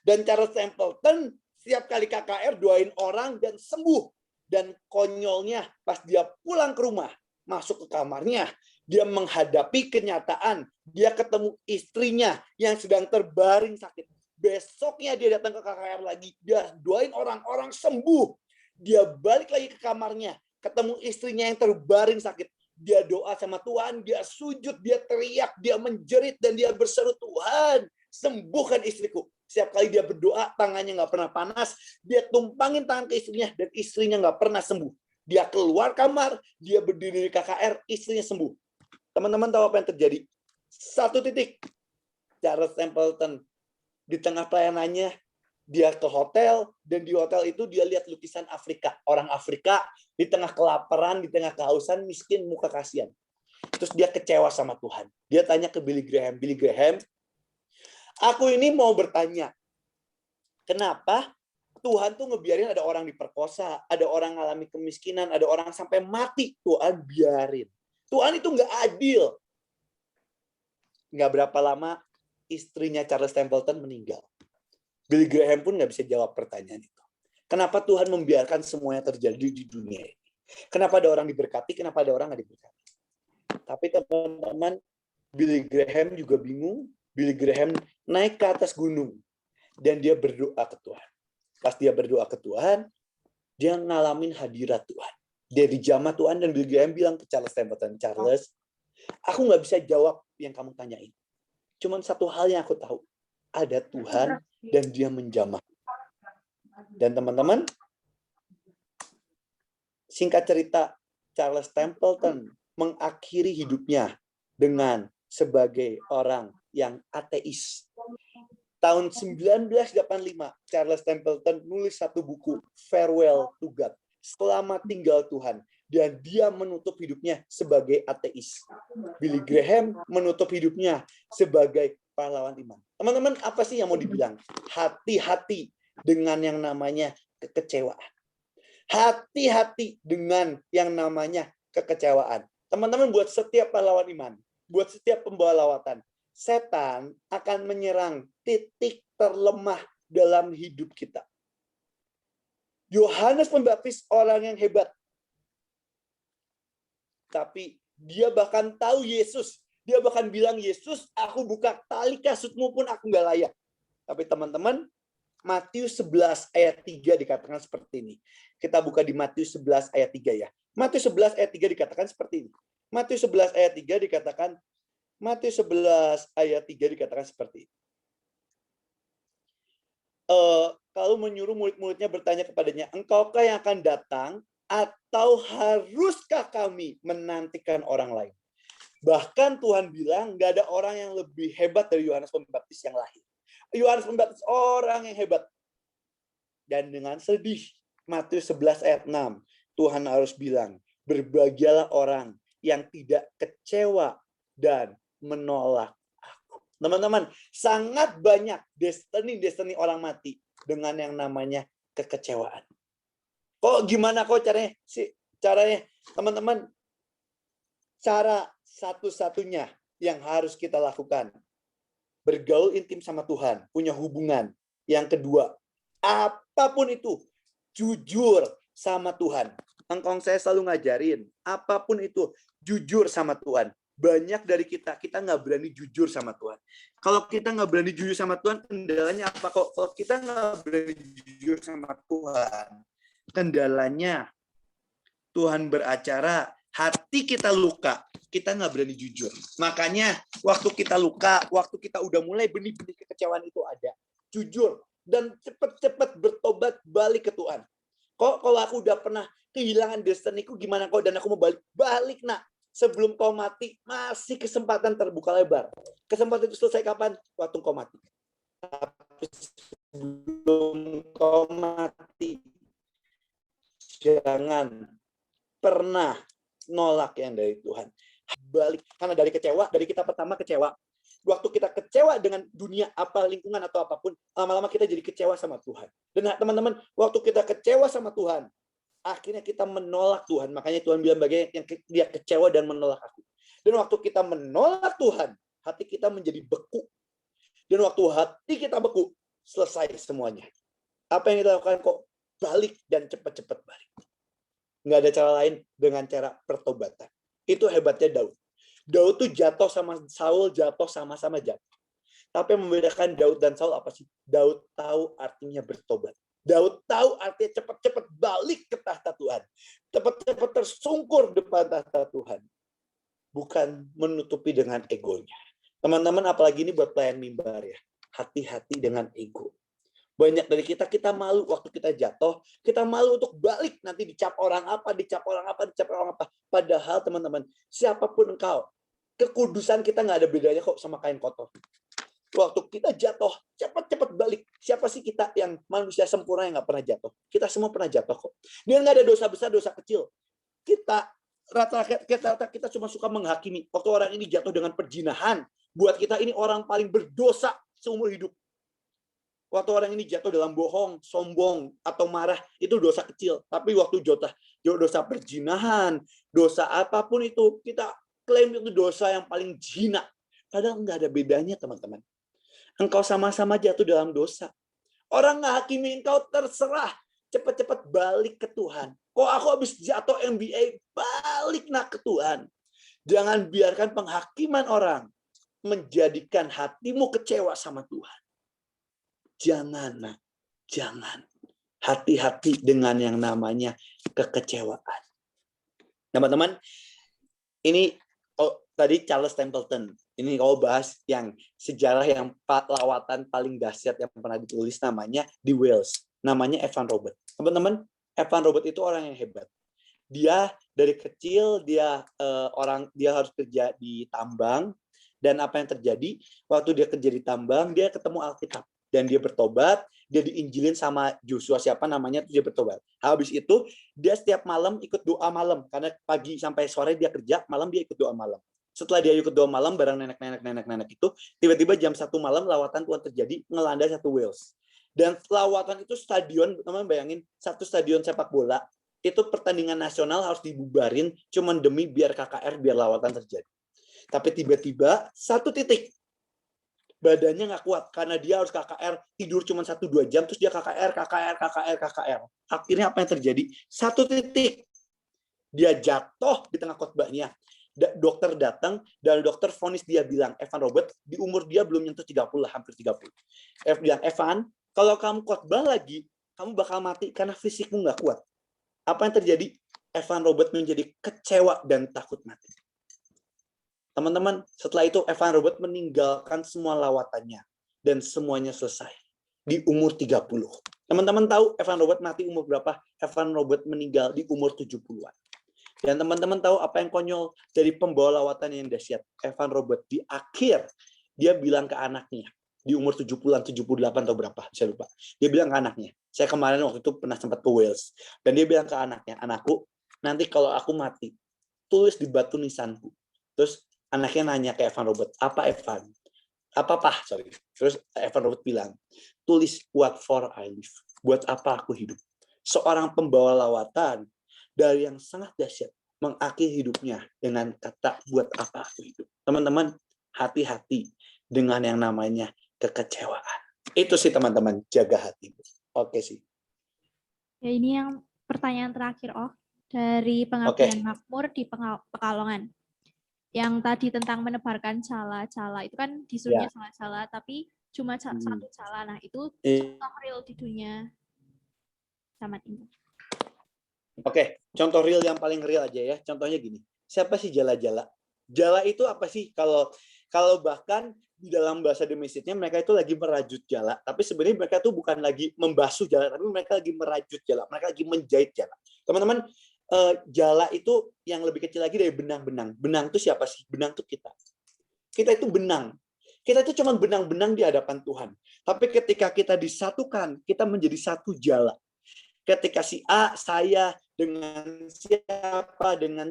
Dan Charles Templeton setiap kali KKR doain orang dan sembuh. Dan konyolnya pas dia pulang ke rumah, masuk ke kamarnya, dia menghadapi kenyataan, dia ketemu istrinya yang sedang terbaring sakit. Besoknya dia datang ke KKR lagi, dia doain orang sembuh. Dia balik lagi ke kamarnya, ketemu istrinya yang terbaring sakit. Dia doa sama Tuhan, dia sujud, dia teriak, dia menjerit, dan dia berseru, Tuhan, sembuhkan istriku. Setiap kali dia berdoa, tangannya nggak pernah panas, dia tumpangin tangan ke istrinya, dan istrinya nggak pernah sembuh. Dia keluar kamar, dia berdiri di KKR, istrinya sembuh. Teman-teman tahu apa yang terjadi? Satu titik. Charles Templeton di tengah pelayanannya, dia ke hotel, dan di hotel itu dia lihat lukisan Afrika. Orang Afrika di tengah kelaparan, di tengah kehausan, miskin, muka kasihan. Terus dia kecewa sama Tuhan. Dia tanya ke Billy Graham, Billy Graham, aku ini mau bertanya, kenapa Tuhan tuh ngebiarin ada orang diperkosa, ada orang ngalami kemiskinan, ada orang sampai mati, Tuhan biarin. Tuhan itu nggak adil. Nggak berapa lama, istrinya Charles Templeton meninggal. Billy Graham pun nggak bisa jawab pertanyaan itu. Kenapa Tuhan membiarkan semuanya terjadi di dunia ini? Kenapa ada orang diberkati, kenapa ada orang nggak diberkati? Tapi teman-teman, Billy Graham juga bingung. Billy Graham naik ke atas gunung. Dan dia berdoa ke Tuhan. Pas dia berdoa ke Tuhan, dia ngalamin hadirat Tuhan. Dia dijamah Tuhan, dan Billy Graham bilang ke Charles Templeton, Charles, aku nggak bisa jawab yang kamu tanyain. Cuman satu hal yang aku tahu, ada Tuhan dan dia menjamah. Dan teman-teman, singkat cerita, Charles Templeton mengakhiri hidupnya dengan sebagai orang yang ateis. Tahun 1985, Charles Templeton nulis satu buku, Farewell to God. Selamat tinggal Tuhan. Dan dia menutup hidupnya sebagai ateis. Billy Graham menutup hidupnya sebagai pahlawan iman. Teman-teman, apa sih yang mau dibilang? Hati-hati dengan yang namanya kekecewaan. Hati-hati dengan yang namanya kekecewaan. Teman-teman, buat setiap pahlawan iman, buat setiap pembawa lawatan, setan akan menyerang titik terlemah dalam hidup kita. Yohanes Pembaptis orang yang hebat. Tapi dia bahkan tahu Yesus. Dia bahkan bilang, Yesus, aku buka tali kasutmu pun aku nggak layak. Tapi teman-teman, Matius 11 ayat 3 dikatakan seperti ini. Kita buka di Matius 11 ayat 3 ya. Matius 11 ayat 3 dikatakan seperti ini. Matius 11 ayat 3 dikatakan, Matius 11 ayat 3 dikatakan seperti ini. Kalau menyuruh murid-muridnya bertanya kepadanya, engkaukah yang akan datang atau haruskah kami menantikan orang lain? Bahkan Tuhan bilang nggak ada orang yang lebih hebat dari Yohanes Pembaptis yang lahir. Yohanes Pembaptis orang yang hebat. Dan dengan sedih, Matius 11 ayat 6, Tuhan harus bilang, berbahagialah orang yang tidak kecewa dan menolak aku. Teman-teman, sangat banyak destiny orang mati dengan yang namanya kekecewaan. Gimana caranya? Caranya, teman-teman, cara satu-satunya yang harus kita lakukan, bergaul intim sama Tuhan, punya hubungan. Yang kedua, apapun itu, jujur sama Tuhan. Engkong saya selalu ngajarin, apapun itu, jujur sama Tuhan. Banyak dari kita nggak berani jujur sama Tuhan. Kalau kita nggak berani jujur sama Tuhan, kendalanya apa kok? Kalau kita nggak berani jujur sama Tuhan, kendalanya Tuhan beracara, hati kita luka, kita nggak berani jujur. Makanya waktu kita luka, waktu kita udah mulai benih-benih kekecewaan itu ada. Jujur dan cepat-cepat bertobat balik ke Tuhan. Kalau aku udah pernah kehilangan destiniku, gimana kok? Dan aku mau balik nak. Sebelum kau mati, masih kesempatan terbuka lebar. Kesempatan itu selesai kapan? Waktu kau mati. Tapi sebelum kau mati, jangan pernah nolak yang dari Tuhan. Balik, karena dari kita pertama kecewa. Waktu kita kecewa dengan dunia, apa lingkungan atau apapun, lama-lama kita jadi kecewa sama Tuhan. Dan teman-teman, waktu kita kecewa sama Tuhan, akhirnya kita menolak Tuhan. Makanya Tuhan bilang bagaimana yang dia kecewa dan menolak aku. Dan waktu kita menolak Tuhan, hati kita menjadi beku. Dan waktu hati kita beku, selesai semuanya. Apa yang kita lakukan kok balik dan cepat-cepat balik. Nggak ada cara lain dengan cara pertobatan. Itu hebatnya Daud. Daud tuh jatuh sama Saul, jatuh sama-sama jatuh. Tapi yang membedakan Daud dan Saul apa sih? Daud tahu artinya bertobat. Daud tahu artinya cepat-cepat balik ke tahta Tuhan. Cepat-cepat tersungkur depan tahta Tuhan. Bukan menutupi dengan egonya. Teman-teman, apalagi ini buat pelayan mimbar ya. Hati-hati dengan ego. Banyak dari kita malu waktu kita jatuh. Kita malu untuk balik nanti dicap orang apa. Padahal teman-teman, siapapun engkau, kekudusan kita nggak ada bedanya kok sama kain kotor. Waktu kita jatuh, cepat-cepat balik. Siapa sih kita yang manusia sempurna yang nggak pernah jatuh? Kita semua pernah jatuh kok. Dia nggak ada dosa besar, dosa kecil. Rata-rata kita cuma suka menghakimi. Waktu orang ini jatuh dengan perzinahan, buat kita ini orang paling berdosa seumur hidup. Waktu orang ini jatuh dalam bohong, sombong, atau marah, itu dosa kecil. Tapi waktu dosa perzinahan, dosa apapun itu, kita klaim itu dosa yang paling hina. Padahal nggak ada bedanya, teman-teman. Engkau sama-sama jatuh dalam dosa. Orang ngehakimi engkau, terserah. Cepat-cepat balik ke Tuhan. Kok aku habis jatuh MBA, balik nak ke Tuhan. Jangan biarkan penghakiman orang menjadikan hatimu kecewa sama Tuhan. Jangan, nak. Jangan. Hati-hati dengan yang namanya kekecewaan. Teman-teman, ini tadi Charles Templeton. Ini kalau bahas yang sejarah yang lawatan paling dahsyat yang pernah ditulis, namanya di Wales. Namanya Evan Robert. Teman-teman, Evan Robert itu orang yang hebat. Dia dari kecil dia harus kerja di tambang, dan apa yang terjadi waktu dia kerja di tambang, dia ketemu Alkitab dan dia bertobat, dia diinjilin sama Joshua siapa namanya, dia bertobat. Habis itu dia setiap malam ikut doa malam, karena pagi sampai sore dia kerja, malam dia ikut doa malam. Setelah dia ikut doa malam bareng nenek-nenek itu, tiba-tiba jam 1 malam lawatan Tuhan terjadi, ngelanda satu Wales. Dan lawatan itu stadion, teman-teman bayangin, satu stadion sepak bola, itu pertandingan nasional harus dibubarin cuman demi biar KKR, biar lawatan terjadi. Tapi tiba-tiba satu titik badannya nggak kuat karena dia harus KKR, tidur cuma 1-2 jam, terus dia KKR. Akhirnya apa yang terjadi? Satu titik dia jatuh di tengah khotbahnya. Dokter datang dan dokter vonis dia bilang, Evan Robert, di umur dia belum nyentuh 30 lah, hampir 30. Bilang, Evan, kalau kamu khotbah lagi, kamu bakal mati karena fisikmu nggak kuat. Apa yang terjadi? Evan Robert menjadi kecewa dan takut mati. Teman-teman, setelah itu Evan Robert meninggalkan semua lawatannya dan semuanya selesai di umur 30. Teman-teman tahu Evan Robert mati umur berapa? Evan Robert meninggal di umur 70-an. Dan teman-teman tahu apa yang konyol dari pembawa lawatan yang dahsyat? Evan Robert di akhir dia bilang ke anaknya di umur 70-an, 78 atau berapa, saya lupa. Dia bilang ke anaknya, saya kemarin waktu itu pernah sempat ke Wales, dan dia bilang ke anaknya, anakku, nanti kalau aku mati, tulis di batu nisanku. Terus anaknya nanya ke Evan Robert, apa Evan? Terus Evan Robert bilang, tulis what for I live. Buat apa aku hidup? Seorang pembawa lawatan dari yang sangat dahsyat mengakhiri hidupnya dengan kata buat apa aku hidup. Teman-teman, hati-hati dengan yang namanya kekecewaan. Itu sih teman-teman, jaga hati. Oke sih. Ya, ini yang pertanyaan terakhir, dari pengabdian makmur di Pekalongan. Yang tadi tentang menebarkan cala-cala, itu kan disuruhnya cala-cala, tapi cuma satu cala. Nah, itu contoh real di dunia sama ini. Oke, contoh real yang paling real aja ya. Contohnya gini, siapa sih jala-jala? Jala itu apa sih? Kalau bahkan di dalam bahasa Demesitnya mereka itu lagi merajut jala, tapi sebenarnya mereka itu bukan lagi membasuh jala, tapi mereka lagi merajut jala, mereka lagi menjahit jala. Teman-teman, jala itu yang lebih kecil lagi dari benang-benang. Benang itu siapa sih? Benang itu kita. Kita itu benang. Kita itu cuma benang-benang di hadapan Tuhan. Tapi ketika kita disatukan, kita menjadi satu jala. Ketika si A, saya, dengan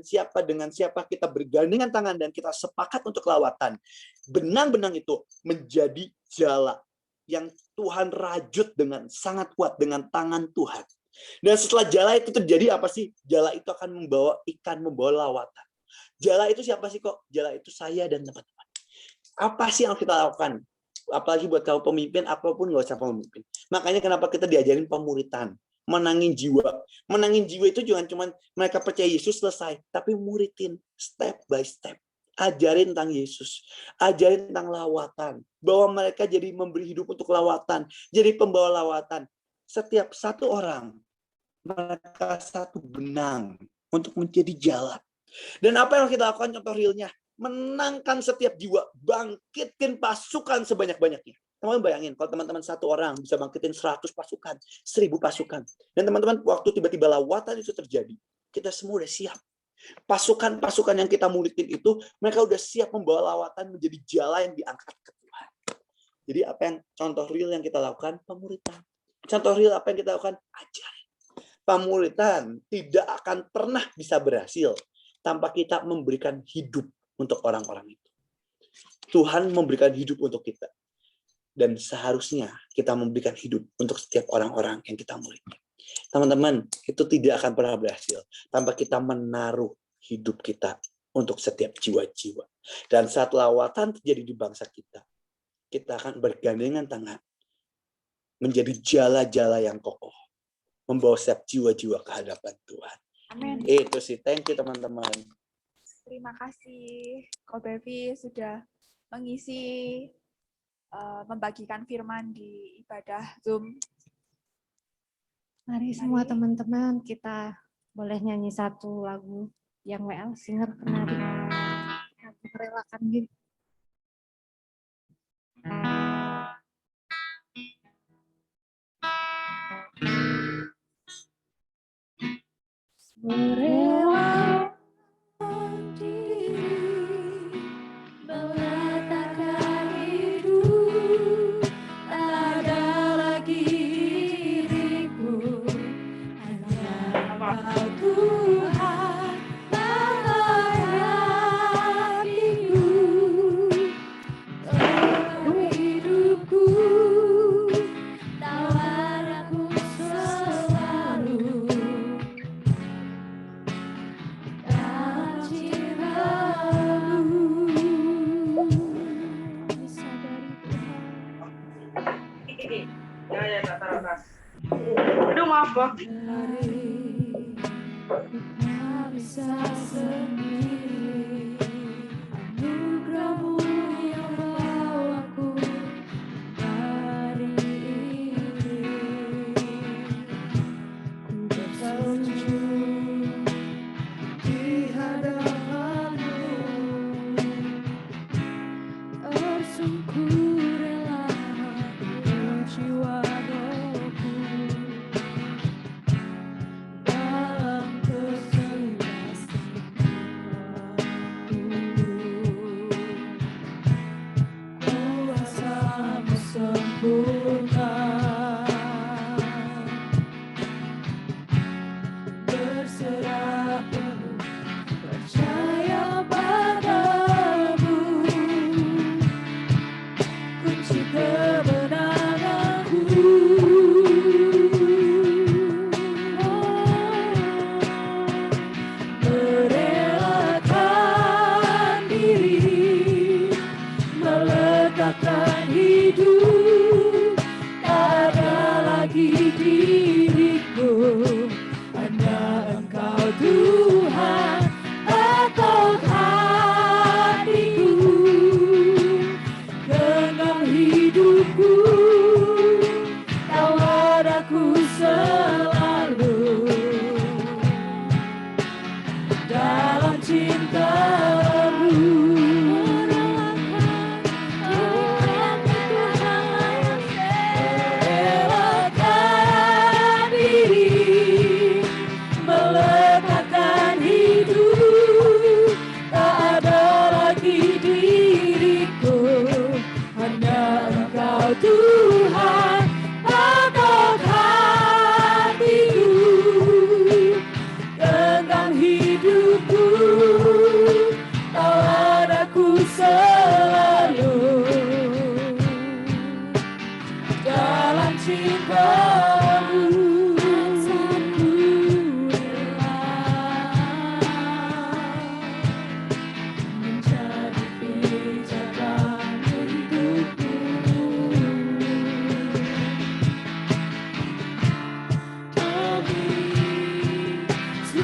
siapa kita bergandengan tangan dan kita sepakat untuk lawatan. Benang-benang itu menjadi jala yang Tuhan rajut dengan sangat kuat dengan tangan Tuhan. Dan setelah jala itu terjadi apa sih? Jala itu akan membawa ikan, membawa lawatan. Jala itu siapa sih kok? Jala itu saya dan teman-teman. Apa sih yang harus kita lakukan? Apalagi buat kamu pemimpin, apapun nggak usah pemimpin. Makanya kenapa kita diajarin pemuritan, menangin jiwa. Menangin jiwa itu jangan cuma mereka percaya Yesus selesai, tapi muridin step by step. Ajarin tentang Yesus, ajarin tentang lawatan, bahwa mereka jadi memberi hidup untuk lawatan, jadi pembawa lawatan. Setiap satu orang, mereka satu benang untuk menjadi jalan. Dan apa yang kita lakukan contoh realnya? Menangkan setiap jiwa, bangkitin pasukan sebanyak-banyaknya. Teman-teman bayangin, kalau teman-teman satu orang bisa bangkitin 100 pasukan, 1000 pasukan. Dan teman-teman, waktu tiba-tiba lawatan itu terjadi, kita semua udah siap. Pasukan-pasukan yang kita muridin itu, mereka udah siap membawa lawatan menjadi jala yang diangkat ke Tuhan. Jadi apa yang contoh real yang kita lakukan? Pemuritan. Contoh real apa yang kita lakukan? Ajarin. Pemuritan tidak akan pernah bisa berhasil tanpa kita memberikan hidup untuk orang-orang itu. Tuhan memberikan hidup untuk kita. Dan seharusnya kita memberikan hidup untuk setiap orang-orang yang kita muridkan. Teman-teman, itu tidak akan pernah berhasil tanpa kita menaruh hidup kita untuk setiap jiwa-jiwa. Dan saat lawatan terjadi di bangsa kita, kita akan bergandengan tangan menjadi jala-jala yang kokoh, membawa setiap jiwa-jiwa ke hadapan Tuhan. Amin. Itu sih, thank you teman-teman. Terima kasih Ko Bevi sudah mengisi membagikan firman di ibadah Zoom. Mari semua teman-teman kita boleh nyanyi satu lagu yang WL Singer Penari. Merelakan diri. Merelakan diri, meletakkan hidup, tak ada lagi diriku, hanya Engkau Tuhan, menghayatiku, dalam hidupku, tawar aku selalu. Aduh, maaf, Bang. Bisa sendiri, anugerahmu yang bawaku hari ini. Ku bersujud di hadapanmu, tersungkur rela dengan jiwa rohku. Dalam kuasamu sempurna,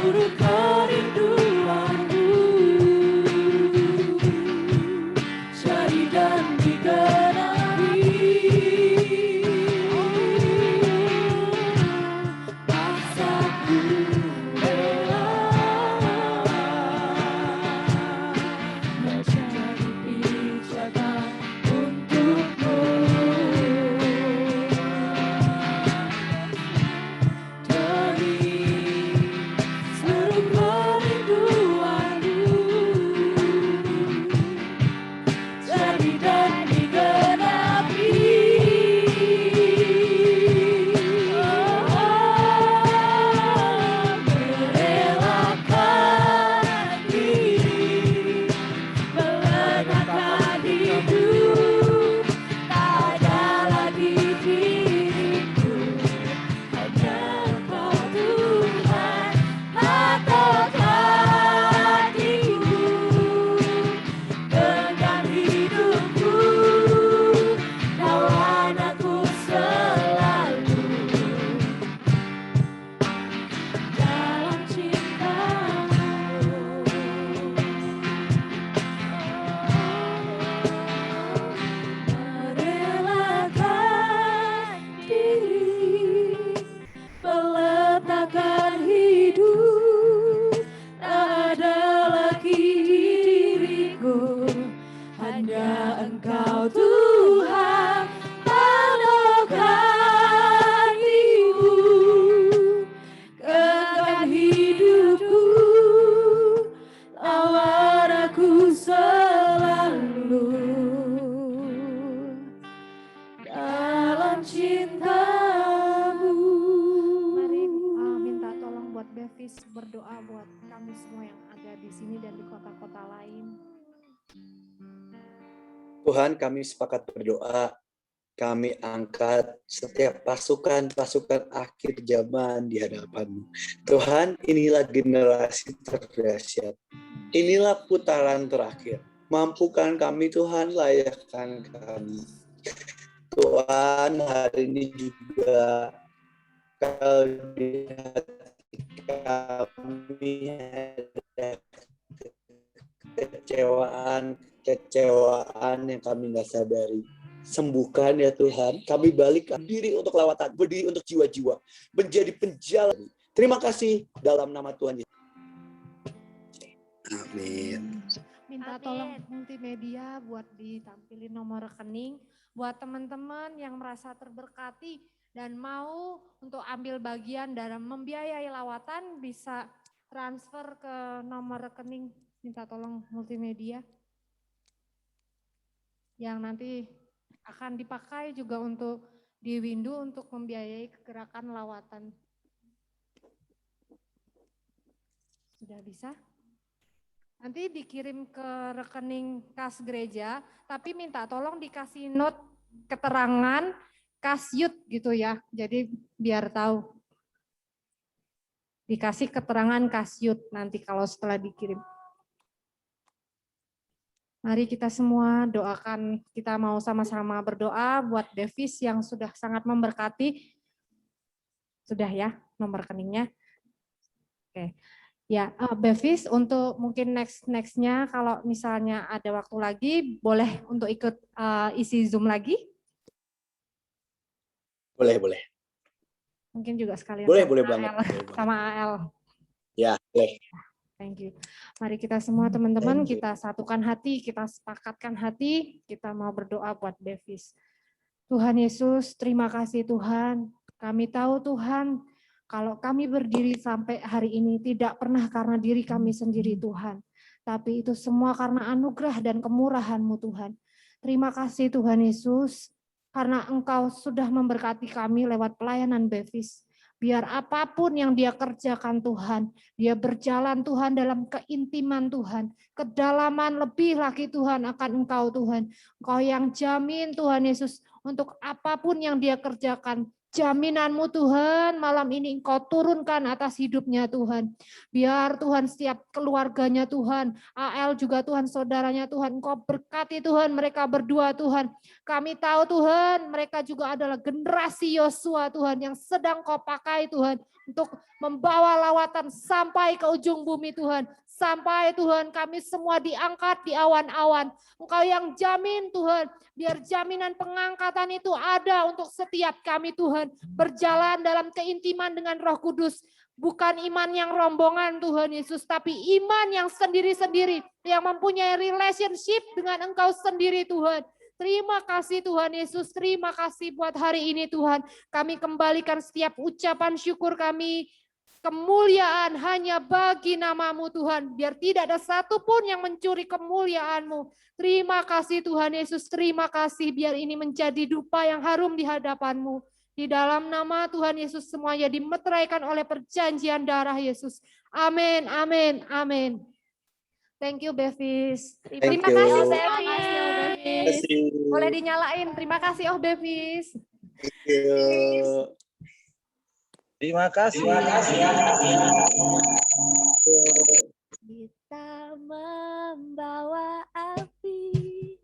seluruh kerinduanku jadi dan digenapi. Bangsaku rela menjadi pijakan untukmu. Berdoa buat kami semua yang ada di sini dan di kota-kota lain. Tuhan, kami sepakat berdoa, kami angkat setiap pasukan-pasukan akhir zaman di hadapan-Mu. Tuhan, inilah generasi terdahsyat. Inilah putaran terakhir. Mampukan kami, Tuhan, layakkan kami. Tuhan, hari ini juga kalau di hati kami ada kecewaan yang kami nggak sadari. Sembuhkan ya Tuhan. Kami balik diri untuk lawatan, berdiri untuk jiwa-jiwa, menjadi penjalan. Terima kasih dalam nama Tuhan Yesus. Amin. Minta tolong multimedia buat ditampilin nomor rekening buat teman-teman yang merasa terberkati dan mau untuk ambil bagian dalam membiayai lawatan bisa transfer ke nomor rekening. Minta tolong multimedia yang nanti akan dipakai juga untuk di Windu untuk membiayai gerakan lawatan. Sudah bisa? Nanti dikirim ke rekening kas gereja, tapi minta tolong dikasih note keterangan kas youth gitu ya. Jadi biar tahu. Dikasih keterangan kas youth nanti kalau setelah dikirim. Mari kita semua doakan, kita mau sama-sama berdoa buat Davis yang sudah sangat memberkati. Sudah ya nomor rekeningnya. Oke. Ya, Davis untuk mungkin next-nya kalau misalnya ada waktu lagi boleh untuk ikut isi Zoom lagi? Boleh. Mungkin juga sekalian Boleh banget. Sama AL. Ya, boleh. Thank you. Mari kita semua teman-teman kita satukan hati, kita sepakatkan hati, kita mau berdoa buat Davis. Tuhan Yesus, terima kasih Tuhan. Kami tahu Tuhan, kalau kami berdiri sampai hari ini tidak pernah karena diri kami sendiri Tuhan. Tapi itu semua karena anugerah dan kemurahan-Mu Tuhan. Terima kasih Tuhan Yesus, karena Engkau sudah memberkati kami lewat pelayanan Davis. Biar apapun yang dia kerjakan Tuhan, dia berjalan Tuhan dalam keintiman Tuhan, kedalaman lebih lagi Tuhan akan Engkau Tuhan. Engkau yang jamin Tuhan Yesus untuk apapun yang dia kerjakan, jaminan-Mu Tuhan malam ini Engkau turunkan atas hidupnya Tuhan. Biar Tuhan setiap keluarganya Tuhan, AL juga Tuhan saudaranya Tuhan, Engkau berkati Tuhan mereka berdua Tuhan. Kami tahu Tuhan mereka juga adalah generasi Yosua Tuhan yang sedang Kau pakai Tuhan untuk membawa lawatan sampai ke ujung bumi Tuhan. Sampai Tuhan kami semua diangkat di awan-awan. Engkau yang jamin Tuhan, biar jaminan pengangkatan itu ada untuk setiap kami Tuhan. Berjalan dalam keintiman dengan Roh Kudus. Bukan iman yang rombongan Tuhan Yesus, tapi iman yang sendiri-sendiri, yang mempunyai relationship dengan Engkau sendiri Tuhan. Terima kasih Tuhan Yesus, terima kasih buat hari ini Tuhan. Kami kembalikan setiap ucapan syukur kami, kemuliaan hanya bagi nama-Mu Tuhan. Biar tidak ada satupun yang mencuri kemuliaan-Mu. Terima kasih Tuhan Yesus, terima kasih. Biar ini menjadi dupa yang harum di hadapan-Mu. Di dalam nama Tuhan Yesus semuanya dimeteraikan oleh perjanjian darah Yesus. Amin, amin, amin. Thank you Bevis. Terima you. kasih Terima Bevis. kasih, Oh, Boleh dinyalain. Terima kasih Oh Bevis. Thank you. Terima kasih. Kita membawa api.